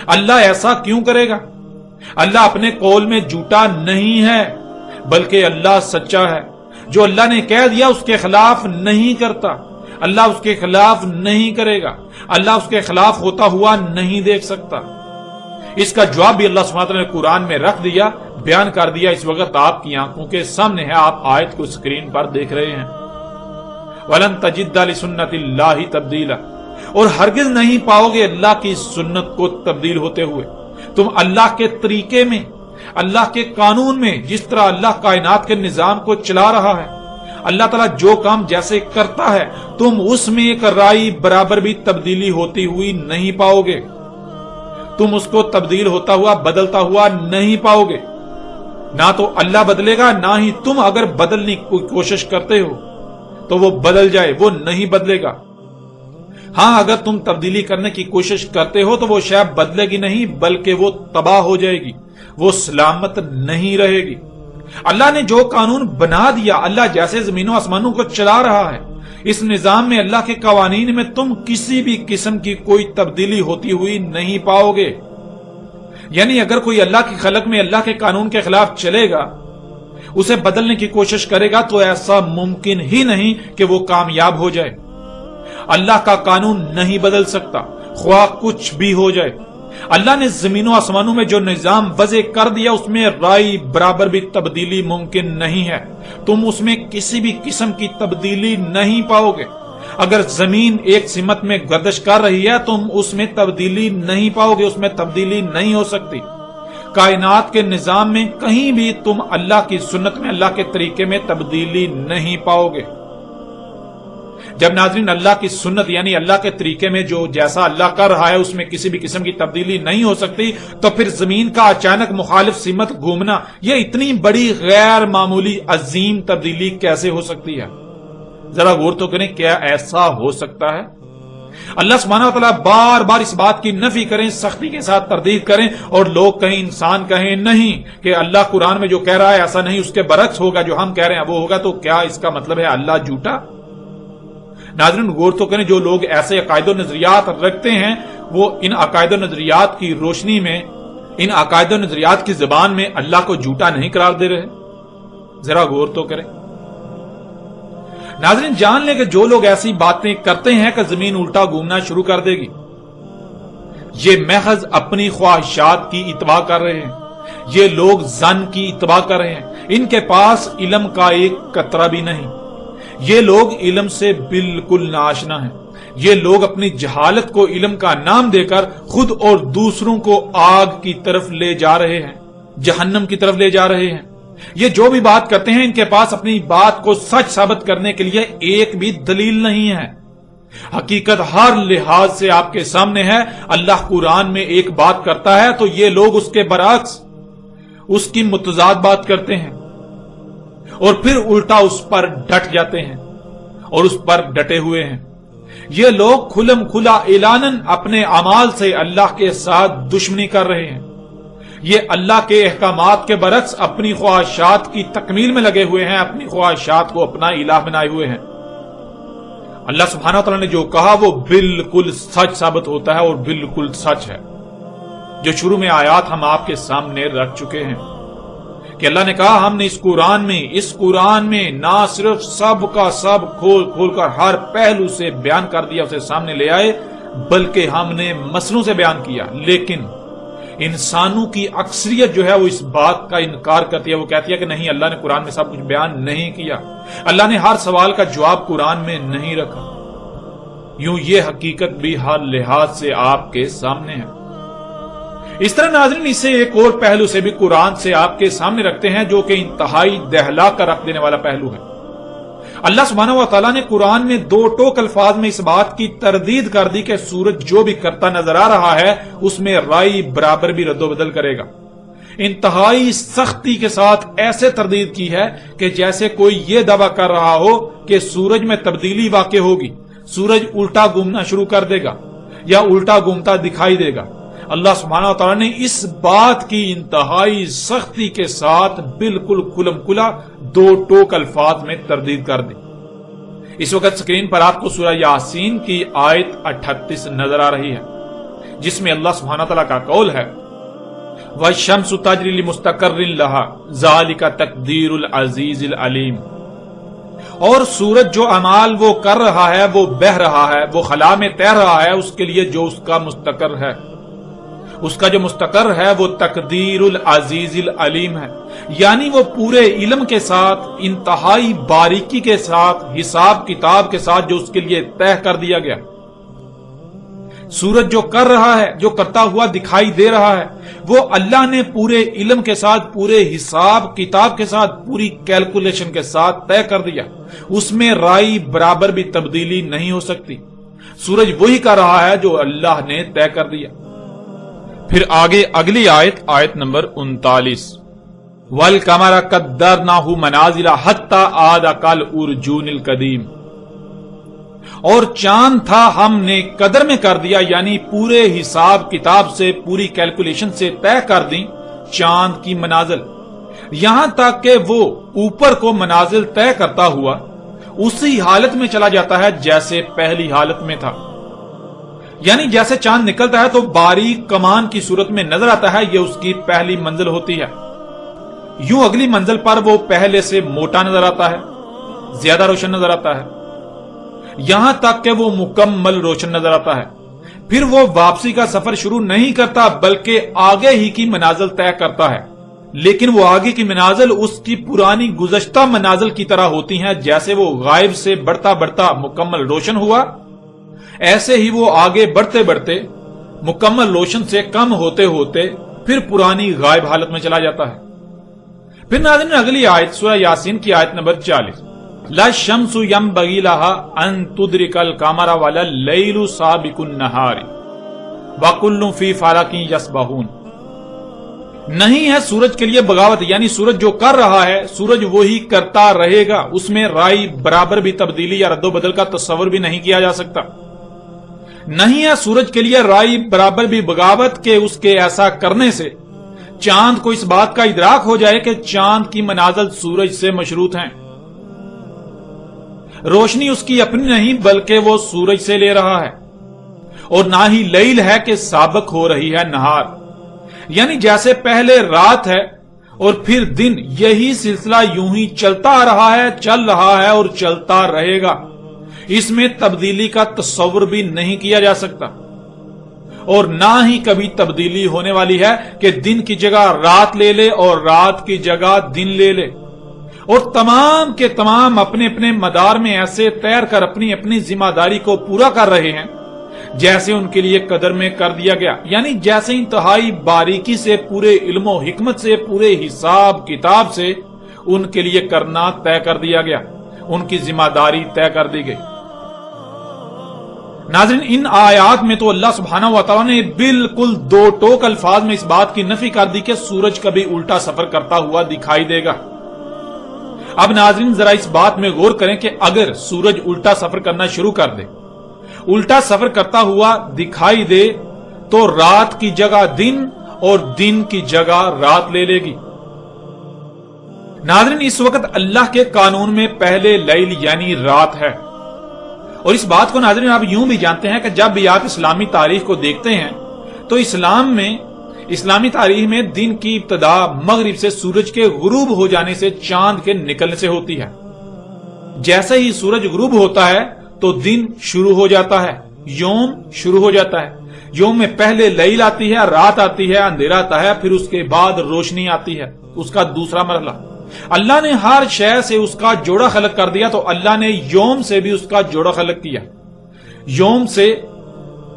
اللہ ایسا کیوں کرے گا؟ اللہ اپنے قول میں جھوٹا نہیں ہے، بلکہ اللہ سچا ہے. جو اللہ نے کہہ دیا اس کے خلاف نہیں کرتا. اللہ اس کے خلاف نہیں کرے گا، اللہ اس کے خلاف ہوتا ہوا نہیں دیکھ سکتا. اس کا جواب بھی اللہ سبحانہ وتعالی نے قرآن میں رکھ دیا، بیان کر دیا. اس وقت آپ کی آنکھوں کے سامنے ہے، آپ آیت کو اسکرین پر دیکھ رہے ہیں. وَلَن تَجِدَّ لِسُنَّتِ اللَّهِ تَبْدِيلًا. اور ہرگز نہیں پاؤ گے اللہ کی سنت کو تبدیل ہوتے ہوئے. تم اللہ کے طریقے میں، اللہ کے قانون میں، جس طرح اللہ کائنات کے نظام کو چلا رہا ہے، اللہ تعالیٰ جو کام جیسے کرتا ہے، تم اس میں ایک رائی برابر بھی تبدیلی ہوتی ہوئی نہیں پاؤ گے. تم اس کو تبدیل ہوتا ہوا، بدلتا ہوا نہیں پاؤ گے. نہ تو اللہ بدلے گا، نہ ہی تم اگر بدلنے کی کوشش کرتے ہو تو وہ بدل جائے، وہ نہیں بدلے گا. ہاں، اگر تم تبدیلی کرنے کی کوشش کرتے ہو تو وہ شے بدلے گی نہیں، بلکہ وہ تباہ ہو جائے گی، وہ سلامت نہیں رہے گی. اللہ نے جو قانون بنا دیا، اللہ جیسے زمین و آسمانوں کو چلا رہا ہے، اس نظام میں اللہ کے قوانین میں تم کسی بھی قسم کی کوئی تبدیلی ہوتی ہوئی نہیں پاؤ گے. یعنی اگر کوئی اللہ کی خلق میں اللہ کے قانون کے خلاف چلے گا، اسے بدلنے کی کوشش کرے گا، تو ایسا ممکن ہی نہیں کہ وہ کامیاب ہو جائے. اللہ کا قانون نہیں بدل سکتا خواہ کچھ بھی ہو جائے. اللہ نے زمین و آسمانوں میں جو نظام وضع کر دیا اس میں رائی برابر بھی تبدیلی ممکن نہیں ہے. تم اس میں کسی بھی قسم کی تبدیلی نہیں پاؤ گے. اگر زمین ایک سمت میں گردش کر رہی ہے تم اس میں تبدیلی نہیں پاؤ گے، اس میں تبدیلی نہیں ہو سکتی. کائنات کے نظام میں کہیں بھی تم اللہ کی سنت میں، اللہ کے طریقے میں تبدیلی نہیں پاؤ گے. جب ناظرین اللہ کی سنت یعنی اللہ کے طریقے میں جو جیسا اللہ کر رہا ہے اس میں کسی بھی قسم کی تبدیلی نہیں ہو سکتی، تو پھر زمین کا اچانک مخالف سمت گھومنا یہ اتنی بڑی غیر معمولی عظیم تبدیلی کیسے ہو سکتی ہے؟ ذرا غور تو کریں، کیا ایسا ہو سکتا ہے؟ اللہ سبحانہ و تعالیٰ بار بار اس بات کی نفی کریں، سختی کے ساتھ تردید کریں، اور لوگ کہیں، انسان کہیں نہیں کہ اللہ قرآن میں جو کہہ رہا ہے ایسا نہیں، اس کے برعکس ہوگا، جو ہم کہہ رہے ہیں وہ ہوگا، تو کیا اس کا مطلب ہے اللہ جھوٹا؟ ناظرین غور تو کریں، جو لوگ ایسے عقائد و نظریات رکھتے ہیں وہ ان عقائد و نظریات کی روشنی میں، ان عقائد و نظریات کی زبان میں اللہ کو جھوٹا نہیں قرار دے رہے. ذرا غور تو کریں. ناظرین جان لیں کہ جو لوگ ایسی باتیں کرتے ہیں کہ زمین الٹا گھومنا شروع کر دے گی، یہ محض اپنی خواہشات کی اتباع کر رہے ہیں. یہ لوگ ظن کی اتباع کر رہے ہیں. ان کے پاس علم کا ایک قطرہ بھی نہیں. یہ لوگ علم سے بالکل ناآشنا ہیں. یہ لوگ اپنی جہالت کو علم کا نام دے کر خود اور دوسروں کو آگ کی طرف لے جا رہے ہیں، جہنم کی طرف لے جا رہے ہیں. یہ جو بھی بات کرتے ہیں ان کے پاس اپنی بات کو سچ ثابت کرنے کے لیے ایک بھی دلیل نہیں ہے. حقیقت ہر لحاظ سے آپ کے سامنے ہے. اللہ قرآن میں ایک بات کرتا ہے تو یہ لوگ اس کے برعکس اس کی متضاد بات کرتے ہیں اور پھر الٹا اس پر ڈٹ جاتے ہیں اور اس پر ڈٹے ہوئے ہیں. یہ لوگ کھلم کھلا اعلاناً اپنے اعمال سے اللہ کے ساتھ دشمنی کر رہے ہیں. یہ اللہ کے احکامات کے برعکس اپنی خواہشات کی تکمیل میں لگے ہوئے ہیں، اپنی خواہشات کو اپنا الہ بنائے ہوئے ہیں. اللہ سبحانہ و تعالیٰ نے جو کہا وہ بالکل سچ ثابت ہوتا ہے اور بالکل سچ ہے. جو شروع میں آیات ہم آپ کے سامنے رکھ چکے ہیں کہ اللہ نے کہا ہم نے اس قرآن میں نہ صرف سب کا سب کھول کھول کر ہر پہلو سے بیان کر دیا، اسے سامنے لے آئے، بلکہ ہم نے مسئلوں سے بیان کیا. لیکن انسانوں کی اکثریت جو ہے وہ اس بات کا انکار کرتی ہے. وہ کہتی ہے کہ نہیں، اللہ نے قرآن میں سب کچھ بیان نہیں کیا، اللہ نے ہر سوال کا جواب قرآن میں نہیں رکھا. یوں یہ حقیقت بھی ہر لحاظ سے آپ کے سامنے ہے. اس طرح ناظرین اسے ایک اور پہلو سے بھی قرآن سے آپ کے سامنے رکھتے ہیں جو کہ انتہائی دہلا کر رکھ دینے والا پہلو ہے. اللہ سبحانہ و تعالیٰ نے قرآن میں دو ٹوک الفاظ میں اس بات کی تردید کر دی کہ سورج جو بھی کرتا نظر آ رہا ہے اس میں رائی برابر بھی رد و بدل کرے گا. انتہائی سختی کے ساتھ ایسے تردید کی ہے کہ جیسے کوئی یہ دعویٰ کر رہا ہو کہ سورج میں تبدیلی واقع ہوگی، سورج الٹا گھومنا شروع کر دے گا یا الٹا گھومتا دکھائی دے گا. اللہ سبحانہ و تعالیٰ نے اس بات کی انتہائی سختی کے ساتھ بالکل کھلم کھلا دو ٹوک الفاظ میں تردید کر دی. اس وقت سکرین پر آپ کو سورہ یاسین کی آیت 38 نظر آ رہی ہے جس میں اللہ سبحانہ و تعالیٰ کا قول ہے وَالشَّمْسُ تَجْرِي لِمُسْتَقَرٍّ لَهَا ذَلِكَ تَقْدِيرُ الْعَزِيزِ الْعَلِيمِ. اور سورج جو اعمال وہ کر رہا ہے، وہ بہ رہا ہے، وہ خلا میں تیر رہا ہے، اس کے لیے جو اس کا مستقر ہے، اس کا جو مستقر ہے وہ تقدیر العزیز العلیم ہے. یعنی وہ پورے علم کے ساتھ، انتہائی باریکی کے ساتھ، حساب کتاب کے ساتھ جو اس کے لیے طے کر دیا گیا. سورج جو کر رہا ہے، جو کرتا ہوا دکھائی دے رہا ہے، وہ اللہ نے پورے علم کے ساتھ، پورے حساب کتاب کے ساتھ، پوری کیلکولیشن کے ساتھ طے کر دیا. اس میں رائی برابر بھی تبدیلی نہیں ہو سکتی. سورج وہی کر رہا ہے جو اللہ نے طے کر دیا. پھر آگے اگلی آیت نمبر 39 وَالْقَمَرَ قَدَّرْنَاهُ مَنَازِلَ حَتَّى عَادَ كَالْعُرْجُونِ الْقَدِيمِ. اور چاند تھا ہم نے قدر میں کر دیا، یعنی پورے حساب کتاب سے، پوری کیلکولیشن سے طے کر دی چاند کی منازل، یہاں تک کہ وہ اوپر کو منازل طے کرتا ہوا اسی حالت میں چلا جاتا ہے جیسے پہلی حالت میں تھا. یعنی جیسے چاند نکلتا ہے تو باریک کمان کی صورت میں نظر آتا ہے، یہ اس کی پہلی منزل ہوتی ہے. یوں اگلی منزل پر وہ پہلے سے موٹا نظر آتا ہے، زیادہ روشن نظر آتا ہے، یہاں تک کہ وہ مکمل روشن نظر آتا ہے. پھر وہ واپسی کا سفر شروع نہیں کرتا بلکہ آگے ہی کی منازل طے کرتا ہے، لیکن وہ آگے کی منازل اس کی پرانی گزشتہ منازل کی طرح ہوتی ہیں. جیسے وہ غائب سے بڑھتا بڑھتا مکمل روشن ہوا، ایسے ہی وہ آگے بڑھتے بڑھتے مکمل روشن سے کم ہوتے ہوتے پھر پرانی غائب حالت میں چلا جاتا ہے. پھر ناظرین اگلی آیت سورہ یاسین کی آیت نمبر 40، لا الشمس ينبغي لها ان تدرك القمر ولا الليل سابق النهار وكل في فلك يسبحون. نہیں ہے سورج کے لیے بغاوت، یعنی سورج جو کر رہا ہے سورج وہی کرتا رہے گا، اس میں رائی برابر بھی تبدیلی یا رد و بدل کا تصور بھی نہیں کیا جا سکتا. نہیں ہے سورج کے لیے رائی برابر بھی بغاوت کہ اس کے ایسا کرنے سے چاند کو اس بات کا ادراک ہو جائے کہ چاند کی منازل سورج سے مشروط ہیں. روشنی اس کی اپنی نہیں بلکہ وہ سورج سے لے رہا ہے، اور نہ ہی لیل ہے کہ سابق ہو رہی ہے نہار. یعنی جیسے پہلے رات ہے اور پھر دن، یہی سلسلہ یوں ہی چلتا آ رہا ہے، چل رہا ہے اور چلتا رہے گا. اس میں تبدیلی کا تصور بھی نہیں کیا جا سکتا، اور نہ ہی کبھی تبدیلی ہونے والی ہے کہ دن کی جگہ رات لے لے اور رات کی جگہ دن لے لے. اور تمام کے تمام اپنے اپنے مدار میں ایسے تیر کر اپنی اپنی ذمہ داری کو پورا کر رہے ہیں جیسے ان کے لیے قدر میں کر دیا گیا. یعنی جیسے انتہائی باریکی سے، پورے علم و حکمت سے، پورے حساب کتاب سے ان کے لیے کرنا طے کر دیا گیا، ان کی ذمہ داری طے کر دی گئی. ناظرین ان آیات میں تو اللہ سبحانہ و تعالیٰ نے بالکل دو ٹوک الفاظ میں اس بات کی نفی کر دی کہ سورج کبھی الٹا سفر کرتا ہوا دکھائی دے گا. اب ناظرین ذرا اس بات میں غور کریں کہ اگر سورج الٹا سفر کرنا شروع کر دے، الٹا سفر کرتا ہوا دکھائی دے، تو رات کی جگہ دن اور دن کی جگہ رات لے لے گی. ناظرین اس وقت اللہ کے قانون میں پہلے لیل یعنی رات ہے. اور اس بات کو ناظرین آپ یوں بھی جانتے ہیں کہ جب بھی آپ اسلامی تاریخ کو دیکھتے ہیں تو اسلامی تاریخ میں دن کی ابتدا مغرب سے سورج کے غروب ہو جانے سے، چاند کے نکلنے سے ہوتی ہے. جیسے ہی سورج غروب ہوتا ہے تو دن شروع ہو جاتا ہے، یوم شروع ہو جاتا ہے. یوم میں پہلے لیل آتی ہے، رات آتی ہے، اندھیرا آتا ہے، پھر اس کے بعد روشنی آتی ہے، اس کا دوسرا مرحلہ. اللہ نے ہر شے سے اس کا جوڑا خلق کر دیا، تو اللہ نے یوم سے بھی اس کا جوڑا خلق کیا. یوم سے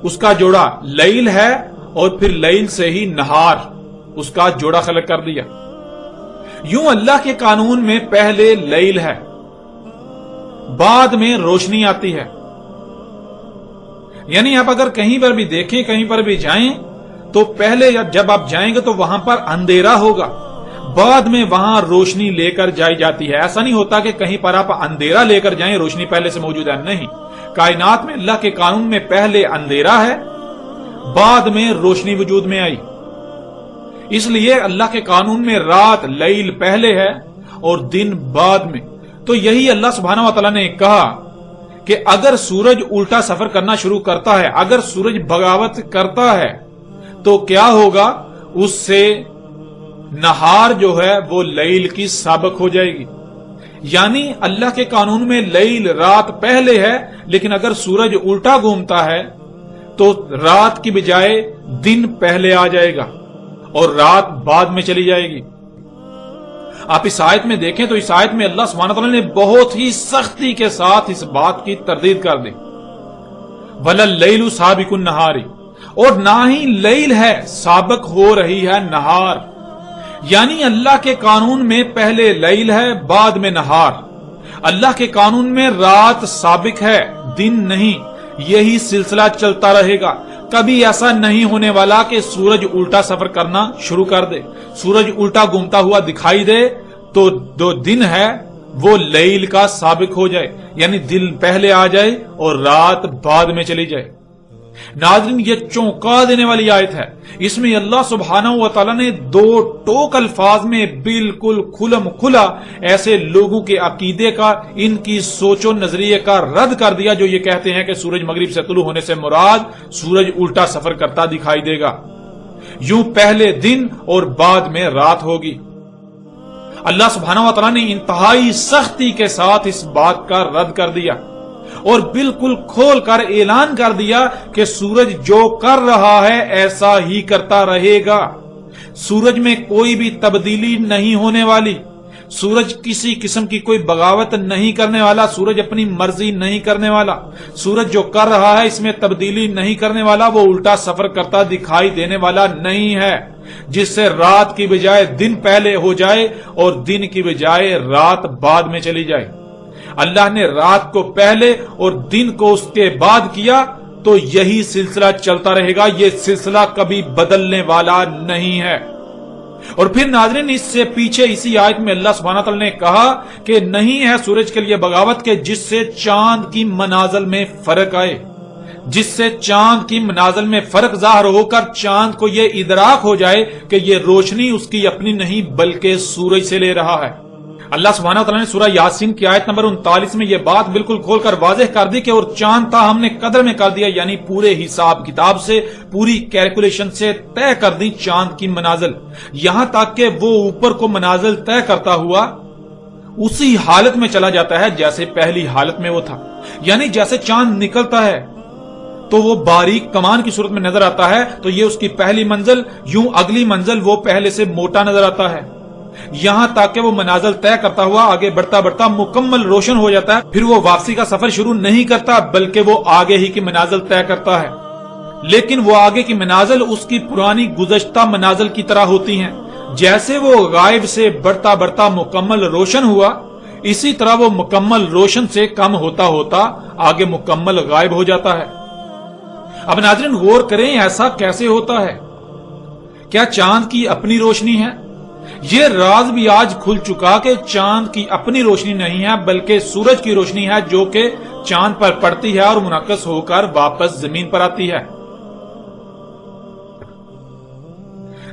اس کا جوڑا لیل ہے اور پھر لیل سے ہی نہار، اس کا جوڑا خلق کر دیا. یوں اللہ کے قانون میں پہلے لیل ہے، بعد میں روشنی آتی ہے. یعنی آپ اگر کہیں پر بھی دیکھیں، کہیں پر بھی جائیں تو پہلے جب آپ جائیں گے تو وہاں پر اندھیرا ہوگا، بعد میں وہاں روشنی لے کر جائی جاتی ہے. ایسا نہیں ہوتا کہ کہیں پر آپ اندھیرا لے کر جائیں روشنی پہلے سے موجود ہے، نہیں. کائنات میں اللہ کے قانون میں پہلے اندھیرا ہے، بعد میں روشنی وجود میں آئی. اس لیے اللہ کے قانون میں رات لیل پہلے ہے اور دن بعد میں. تو یہی اللہ سبحانہ و تعالیٰ نے کہا کہ اگر سورج الٹا سفر کرنا شروع کرتا ہے، اگر سورج بغاوت کرتا ہے تو کیا ہوگا؟ اس سے نہار جو ہے وہ لیل کی سابق ہو جائے گی. یعنی اللہ کے قانون میں لیل رات پہلے ہے، لیکن اگر سورج الٹا گھومتا ہے تو رات کی بجائے دن پہلے آ جائے گا اور رات بعد میں چلی جائے گی. آپ اس آیت میں دیکھیں تو اس آیت میں اللہ سبحانہ وتعالی نے بہت ہی سختی کے ساتھ اس بات کی تردید کر دی. وَلَا اللَّيْلُ سَابِقُ النَّهَارِ، اور نہ ہی لیل ہے سابق ہو رہی ہے نہار. یعنی اللہ کے قانون میں پہلے لیل ہے، بعد میں نہار. اللہ کے قانون میں رات سابق ہے، دن نہیں. یہی سلسلہ چلتا رہے گا. کبھی ایسا نہیں ہونے والا کہ سورج الٹا سفر کرنا شروع کر دے، سورج الٹا گھومتا ہوا دکھائی دے تو جو دن ہے وہ لیل کا سابق ہو جائے، یعنی دن پہلے آ جائے اور رات بعد میں چلی جائے. ناظرین یہ چونکا دینے والی آیت ہے. اس میں اللہ سبحانہ و تعالیٰ نے دو ٹوک الفاظ میں بالکل کھلم کھلا ایسے لوگوں کے عقیدے کا، ان کی سوچ و نظریے کا رد کر دیا جو یہ کہتے ہیں کہ سورج مغرب سے طلوع ہونے سے مراد سورج الٹا سفر کرتا دکھائی دے گا، یوں پہلے دن اور بعد میں رات ہوگی. اللہ سبحانہ و تعالیٰ نے انتہائی سختی کے ساتھ اس بات کا رد کر دیا اور بالکل کھول کر اعلان کر دیا کہ سورج جو کر رہا ہے ایسا ہی کرتا رہے گا. سورج میں کوئی بھی تبدیلی نہیں ہونے والی، سورج کسی قسم کی کوئی بغاوت نہیں کرنے والا، سورج اپنی مرضی نہیں کرنے والا. سورج جو کر رہا ہے اس میں تبدیلی نہیں کرنے والا، وہ الٹا سفر کرتا دکھائی دینے والا نہیں ہے جس سے رات کی بجائے دن پہلے ہو جائے اور دن کی بجائے رات بعد میں چلی جائے. اللہ نے رات کو پہلے اور دن کو اس کے بعد کیا تو یہی سلسلہ چلتا رہے گا، یہ سلسلہ کبھی بدلنے والا نہیں ہے. اور پھر ناظرین اس سے پیچھے اسی آیت میں اللہ سبحانہ تعالیٰ نے کہا کہ نہیں ہے سورج کے لیے بغاوت کے جس سے چاند کی منازل میں فرق آئے، جس سے چاند کی منازل میں فرق ظاہر ہو کر چاند کو یہ ادراک ہو جائے کہ یہ روشنی اس کی اپنی نہیں بلکہ سورج سے لے رہا ہے. اللہ سبحانہ وتعالی نے سورہ یاسین کی آیت نمبر 39 میں یہ بات بالکل کھول کر واضح کر دی کہ اور چاند تھا ہم نے قدر میں کر دیا، یعنی پورے حساب کتاب سے، پوری کیلکولیشن سے طے کر دی چاند کی منازل، یہاں تک کہ وہ اوپر کو منازل طے کرتا ہوا اسی حالت میں چلا جاتا ہے جیسے پہلی حالت میں وہ تھا. یعنی جیسے چاند نکلتا ہے تو وہ باریک کمان کی صورت میں نظر آتا ہے تو یہ اس کی پہلی منزل، یوں اگلی منزل وہ پہلے سے موٹا نظر آتا ہے، یہاں تک کہ وہ منازل طے کرتا ہوا آگے بڑھتا بڑھتا مکمل روشن ہو جاتا ہے. پھر وہ واپسی کا سفر شروع نہیں کرتا بلکہ وہ آگے ہی کی منازل طے کرتا ہے، لیکن وہ آگے کی منازل اس کی پرانی گزشتہ منازل کی طرح ہوتی ہیں. جیسے وہ غائب سے بڑھتا بڑھتا مکمل روشن ہوا، اسی طرح وہ مکمل روشن سے کم ہوتا ہوتا آگے مکمل غائب ہو جاتا ہے. اب ناظرین غور کریں ایسا کیسے ہوتا ہے؟ کیا چاند کی اپنی روشنی ہے؟ یہ راز بھی آج کھل چکا کہ چاند کی اپنی روشنی نہیں ہے بلکہ سورج کی روشنی ہے جو کہ چاند پر پڑتی ہے اور منعکس ہو کر واپس زمین پر آتی ہے.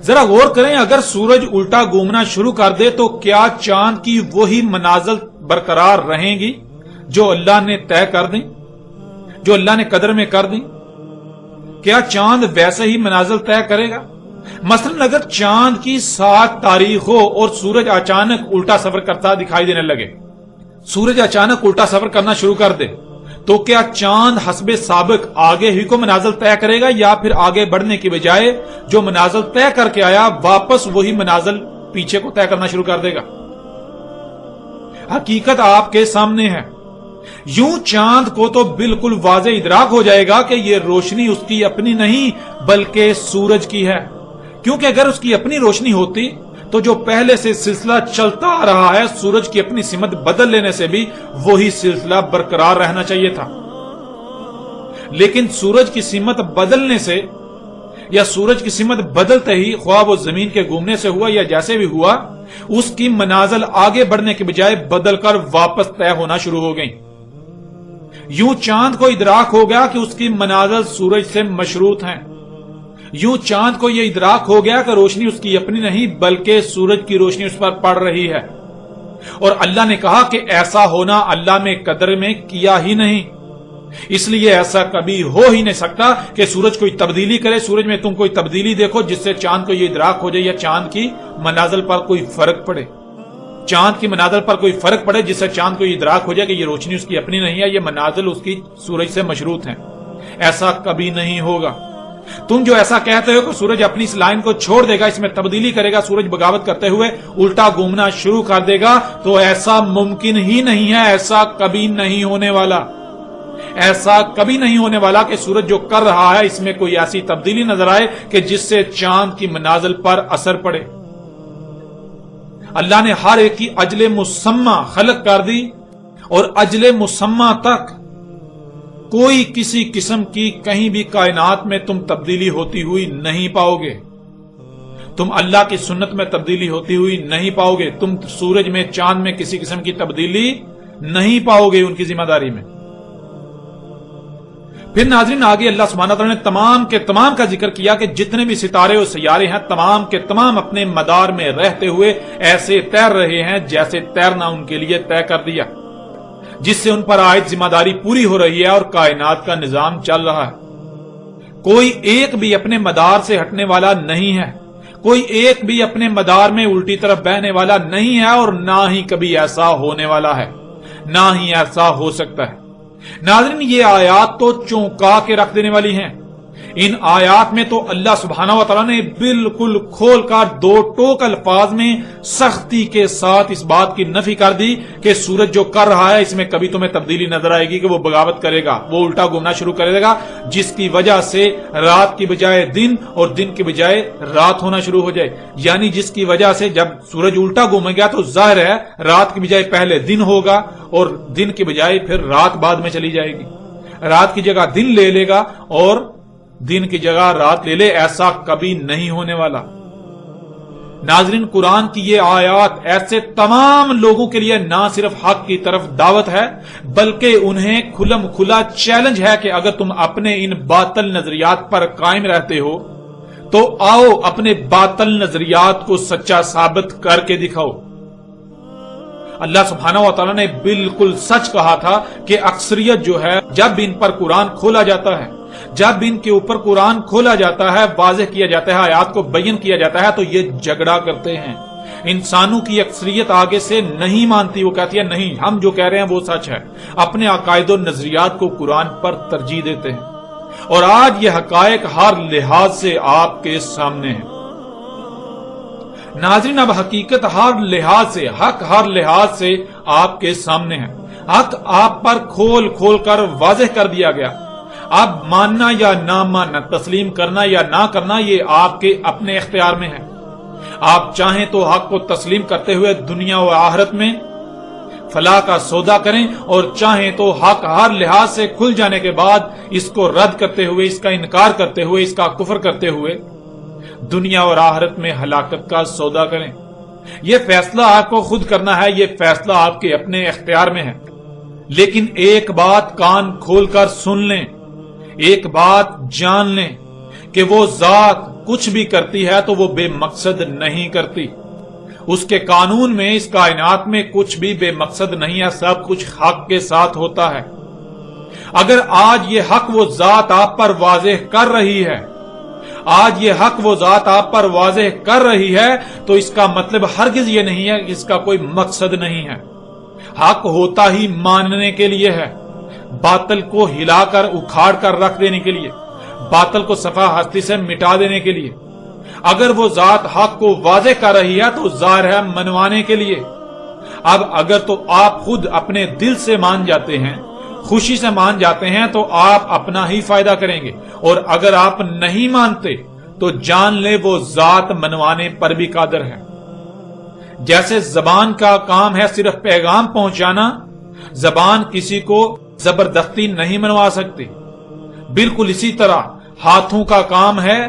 ذرا غور کریں اگر سورج الٹا گھومنا شروع کر دے تو کیا چاند کی وہی منازل برقرار رہیں گی جو اللہ نے طے کر دیں، جو اللہ نے قدر میں کر دیں؟ کیا چاند ویسے ہی منازل طے کرے گا؟ مثلا اگر چاند کی 7 تاریخ ہو اور سورج اچانک الٹا سفر کرتا دکھائی دینے لگے، سورج اچانک الٹا سفر کرنا شروع کر دے تو کیا چاند حسب سابق آگے ہی کو منازل طے کرے گا یا پھر آگے بڑھنے کی بجائے جو منازل طے کر کے آیا واپس وہی منازل پیچھے کو طے کرنا شروع کر دے گا؟ حقیقت آپ کے سامنے ہے. یوں چاند کو تو بالکل واضح ادراک ہو جائے گا کہ یہ روشنی اس کی اپنی نہیں بلکہ سورج کی ہے، کیونکہ اگر اس کی اپنی روشنی ہوتی تو جو پہلے سے سلسلہ چلتا آ رہا ہے سورج کی اپنی سمت بدل لینے سے بھی وہی سلسلہ برقرار رہنا چاہیے تھا. لیکن سورج کی سمت بدلنے سے یا سورج کی سمت بدلتے ہی خواہ وہ زمین کے گھومنے سے ہوا یا جیسے بھی ہوا، اس کی منازل آگے بڑھنے کے بجائے بدل کر واپس طے ہونا شروع ہو گئی. یوں چاند کو ادراک ہو گیا کہ اس کی منازل سورج سے مشروط ہیں، یوں چاند کو یہ ادراک ہو گیا کہ روشنی اس کی اپنی نہیں بلکہ سورج کی روشنی اس پر پڑ رہی ہے. اور اللہ نے کہا کہ ایسا ہونا اللہ میں قدر میں کیا ہی نہیں، اس لیے ایسا کبھی ہو ہی نہیں سکتا کہ سورج کوئی تبدیلی کرے، سورج میں تم کوئی تبدیلی دیکھو جس سے چاند کو یہ ادراک ہو جائے یا چاند کی منازل پر کوئی فرق پڑے، چاند کی منازل پر کوئی فرق پڑے جس سے چاند کو یہ ادراک ہو جائے کہ یہ روشنی اس کی اپنی نہیں ہے، یہ منازل اس کی سورج سے مشروط ہیں. ایسا کبھی نہیں ہوگا. تم جو ایسا کہتے ہو کہ سورج اپنی اس لائن کو چھوڑ دے گا، اس میں تبدیلی کرے گا، سورج بغاوت کرتے ہوئے الٹا گھومنا شروع کر دے گا، تو ایسا ممکن ہی نہیں ہے، ایسا کبھی نہیں ہونے والا. ایسا کبھی نہیں ہونے والا کہ سورج جو کر رہا ہے اس میں کوئی ایسی تبدیلی نظر آئے کہ جس سے چاند کی منازل پر اثر پڑے. اللہ نے ہر ایک کی اجل مسمى خلق کر دی اور اجل مسمى تک کوئی کسی قسم کی کہیں بھی کائنات میں تم تبدیلی ہوتی ہوئی نہیں پاؤ گے. تم اللہ کی سنت میں تبدیلی ہوتی ہوئی نہیں پاؤ گے. تم سورج میں چاند میں کسی قسم کی تبدیلی نہیں پاؤ گے ان کی ذمہ داری میں. پھر ناظرین آگے اللہ سبحانہ تعالیٰ نے تمام کے تمام کا ذکر کیا کہ جتنے بھی ستارے اور سیارے ہیں تمام کے تمام اپنے مدار میں رہتے ہوئے ایسے تیر رہے ہیں جیسے تیرنا ان کے لیے طے کر دیا، جس سے ان پر عائد ذمہ داری پوری ہو رہی ہے اور کائنات کا نظام چل رہا ہے۔ کوئی ایک بھی اپنے مدار سے ہٹنے والا نہیں ہے، کوئی ایک بھی اپنے مدار میں الٹی طرف بہنے والا نہیں ہے، اور نہ ہی کبھی ایسا ہونے والا ہے، نہ ہی ایسا ہو سکتا ہے۔ ناظرین یہ آیات تو چونکا کے رکھ دینے والی ہیں۔ ان آیات میں تو اللہ سبحانہ و تعالیٰ نے بالکل کھول کر دو ٹوک الفاظ میں سختی کے ساتھ اس بات کی نفی کر دی کہ سورج جو کر رہا ہے اس میں کبھی تمہیں تبدیلی نظر آئے گی کہ وہ بغاوت کرے گا، وہ الٹا گھومنا شروع کرے گا، جس کی وجہ سے رات کی بجائے دن اور دن کی بجائے رات ہونا شروع ہو جائے۔ یعنی جس کی وجہ سے جب سورج الٹا گھومے گا تو ظاہر ہے رات کی بجائے پہلے دن ہوگا اور دن کی بجائے پھر رات بعد میں چلی جائے گی، رات کی جگہ دن لے لے گا اور دن کی جگہ رات لے لے، ایسا کبھی نہیں ہونے والا۔ ناظرین قرآن کی یہ آیات ایسے تمام لوگوں کے لیے نہ صرف حق کی طرف دعوت ہے بلکہ انہیں کھلم کھلا چیلنج ہے کہ اگر تم اپنے ان باطل نظریات پر قائم رہتے ہو تو آؤ اپنے باطل نظریات کو سچا ثابت کر کے دکھاؤ۔ اللہ سبحانہ و تعالیٰ نے بالکل سچ کہا تھا کہ اکثریت جو ہے جب ان پر قرآن کھولا جاتا ہے، جب ان کے اوپر قرآن کھولا جاتا ہے، واضح کیا جاتا ہے، آیات کو بیان کیا جاتا ہے تو یہ جھگڑا کرتے ہیں۔ انسانوں کی اکثریت آگے سے نہیں مانتی، وہ کہتی ہے نہیں ہم جو کہہ رہے ہیں وہ سچ ہے، اپنے عقائد و نظریات کو قرآن پر ترجیح دیتے ہیں، اور آج یہ حقائق ہر لحاظ سے آپ کے سامنے ہیں۔ ناظرین اب حقیقت ہر لحاظ سے، حق ہر لحاظ سے آپ کے سامنے ہے، حق آپ پر کھول کھول کر واضح کر دیا گیا۔ اب ماننا یا نہ ماننا، تسلیم کرنا یا نہ کرنا یہ آپ کے اپنے اختیار میں ہے۔ آپ چاہیں تو حق کو تسلیم کرتے ہوئے دنیا و آخرت میں فلاح کا سودا کریں، اور چاہیں تو حق ہر لحاظ سے کھل جانے کے بعد اس کو رد کرتے ہوئے، اس کا انکار کرتے ہوئے، اس کا کفر کرتے ہوئے دنیا اور آخرت میں ہلاکت کا سودا کریں۔ یہ فیصلہ آپ کو خود کرنا ہے، یہ فیصلہ آپ کے اپنے اختیار میں ہے۔ لیکن ایک بات کان کھول کر سن لیں، ایک بات جان لیں کہ وہ ذات کچھ بھی کرتی ہے تو وہ بے مقصد نہیں کرتی۔ اس کے قانون میں، اس کائنات میں کچھ بھی بے مقصد نہیں ہے، سب کچھ حق کے ساتھ ہوتا ہے۔ اگر آج یہ حق وہ ذات آپ پر واضح کر رہی ہے، آج یہ حق وہ ذات آپ پر واضح کر رہی ہے تو اس کا مطلب ہرگز یہ نہیں ہے کہ اس کا کوئی مقصد نہیں ہے۔ حق ہوتا ہی ماننے کے لیے ہے، باطل کو ہلا کر اکھاڑ کر رکھ دینے کے لیے، باطل کو صفحہ ہستی سے مٹا دینے کے لیے۔ اگر وہ ذات حق کو واضح کر رہی ہے تو ظاہر ہے منوانے کے لیے۔ اب اگر تو آپ خود اپنے دل سے مان جاتے ہیں، خوشی سے مان جاتے ہیں تو آپ اپنا ہی فائدہ کریں گے، اور اگر آپ نہیں مانتے تو جان لے وہ ذات منوانے پر بھی قادر ہے۔ جیسے زبان کا کام ہے صرف پیغام پہنچانا، زبان کسی کو زبردستی نہیں منوا سکتی، بالکل اسی طرح ہاتھوں کا کام ہے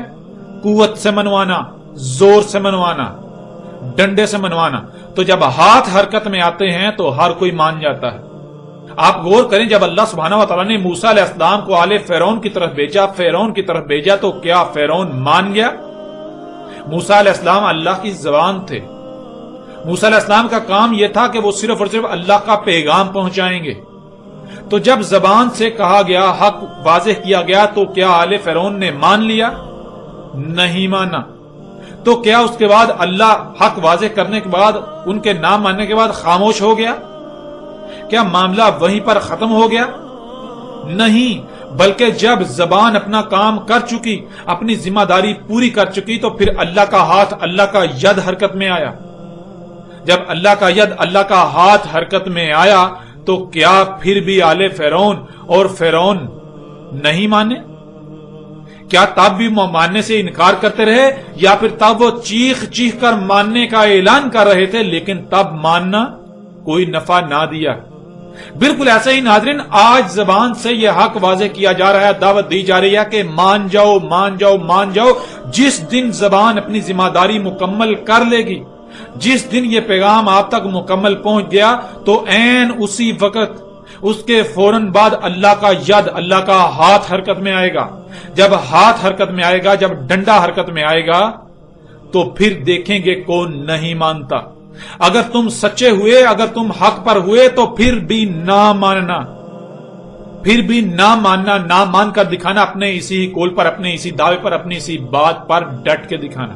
قوت سے منوانا، زور سے منوانا، ڈنڈے سے منوانا۔ تو جب ہاتھ حرکت میں آتے ہیں تو ہر کوئی مان جاتا ہے۔ آپ غور کریں، جب اللہ سبحانہ و تعالیٰ نے موسیٰ علیہ السلام کو آل فرعون کی طرف بھیجا، فرعون کی طرف بھیجا، تو کیا فرعون مان گیا؟ موسیٰ علیہ السلام اللہ کی زبان تھے، موسیٰ علیہ السلام کا کام یہ تھا کہ وہ صرف اور صرف اللہ کا پیغام پہنچائیں گے۔ تو جب زبان سے کہا گیا، حق واضح کیا گیا، تو کیا آل فرعون نے مان لیا؟ نہیں مانا۔ تو کیا اس کے بعد اللہ حق واضح کرنے کے بعد، ان کے نام ماننے کے بعد خاموش ہو گیا؟ کیا معاملہ وہیں پر ختم ہو گیا؟ نہیں، بلکہ جب زبان اپنا کام کر چکی، اپنی ذمہ داری پوری کر چکی، تو پھر اللہ کا ہاتھ، اللہ کا ید حرکت میں آیا۔ جب اللہ کا ید، اللہ کا ہاتھ حرکت میں آیا تو کیا پھر بھی آل فرعون اور فرعون نہیں مانے؟ کیا تب بھی ماننے سے انکار کرتے رہے، یا پھر تب وہ چیخ چیخ کر ماننے کا اعلان کر رہے تھے لیکن تب ماننا کوئی نفع نہ دیا؟ بالکل ایسے ہی ناظرین آج زبان سے یہ حق واضح کیا جا رہا ہے، دعوت دی جا رہی ہے کہ مان جاؤ، مان جاؤ، مان جاؤ۔ جس دن زبان اپنی ذمہ داری مکمل کر لے گی، جس دن یہ پیغام آپ تک مکمل پہنچ گیا، تو عین اسی وقت اس کے فوراً بعد اللہ کا ید، اللہ کا ہاتھ حرکت میں آئے گا۔ جب ہاتھ حرکت میں آئے گا، جب ڈنڈا حرکت میں آئے گا، تو پھر دیکھیں گے کون نہیں مانتا۔ اگر تم سچے ہوئے، اگر تم حق پر ہوئے تو پھر بھی نہ ماننا، پھر بھی نہ ماننا، نہ مان کر دکھانا، اپنے اسی قول پر، اپنے اسی دعوے پر، اپنی اسی بات پر ڈٹ کے دکھانا۔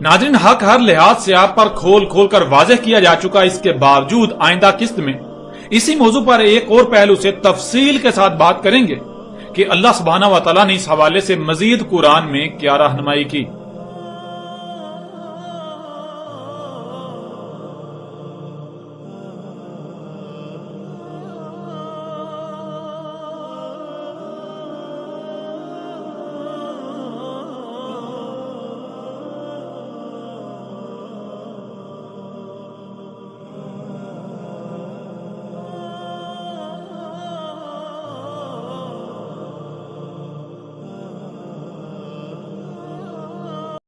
ناظرین، حق ہر لحاظ سے آپ پر کھول کھول کر واضح کیا جا چکا، اس کے باوجود آئندہ قسط میں اسی موضوع پر ایک اور پہلو سے تفصیل کے ساتھ بات کریں گے کہ اللہ سبحانہ و تعالیٰ نے اس حوالے سے مزید قرآن میں کیا رہنمائی کی۔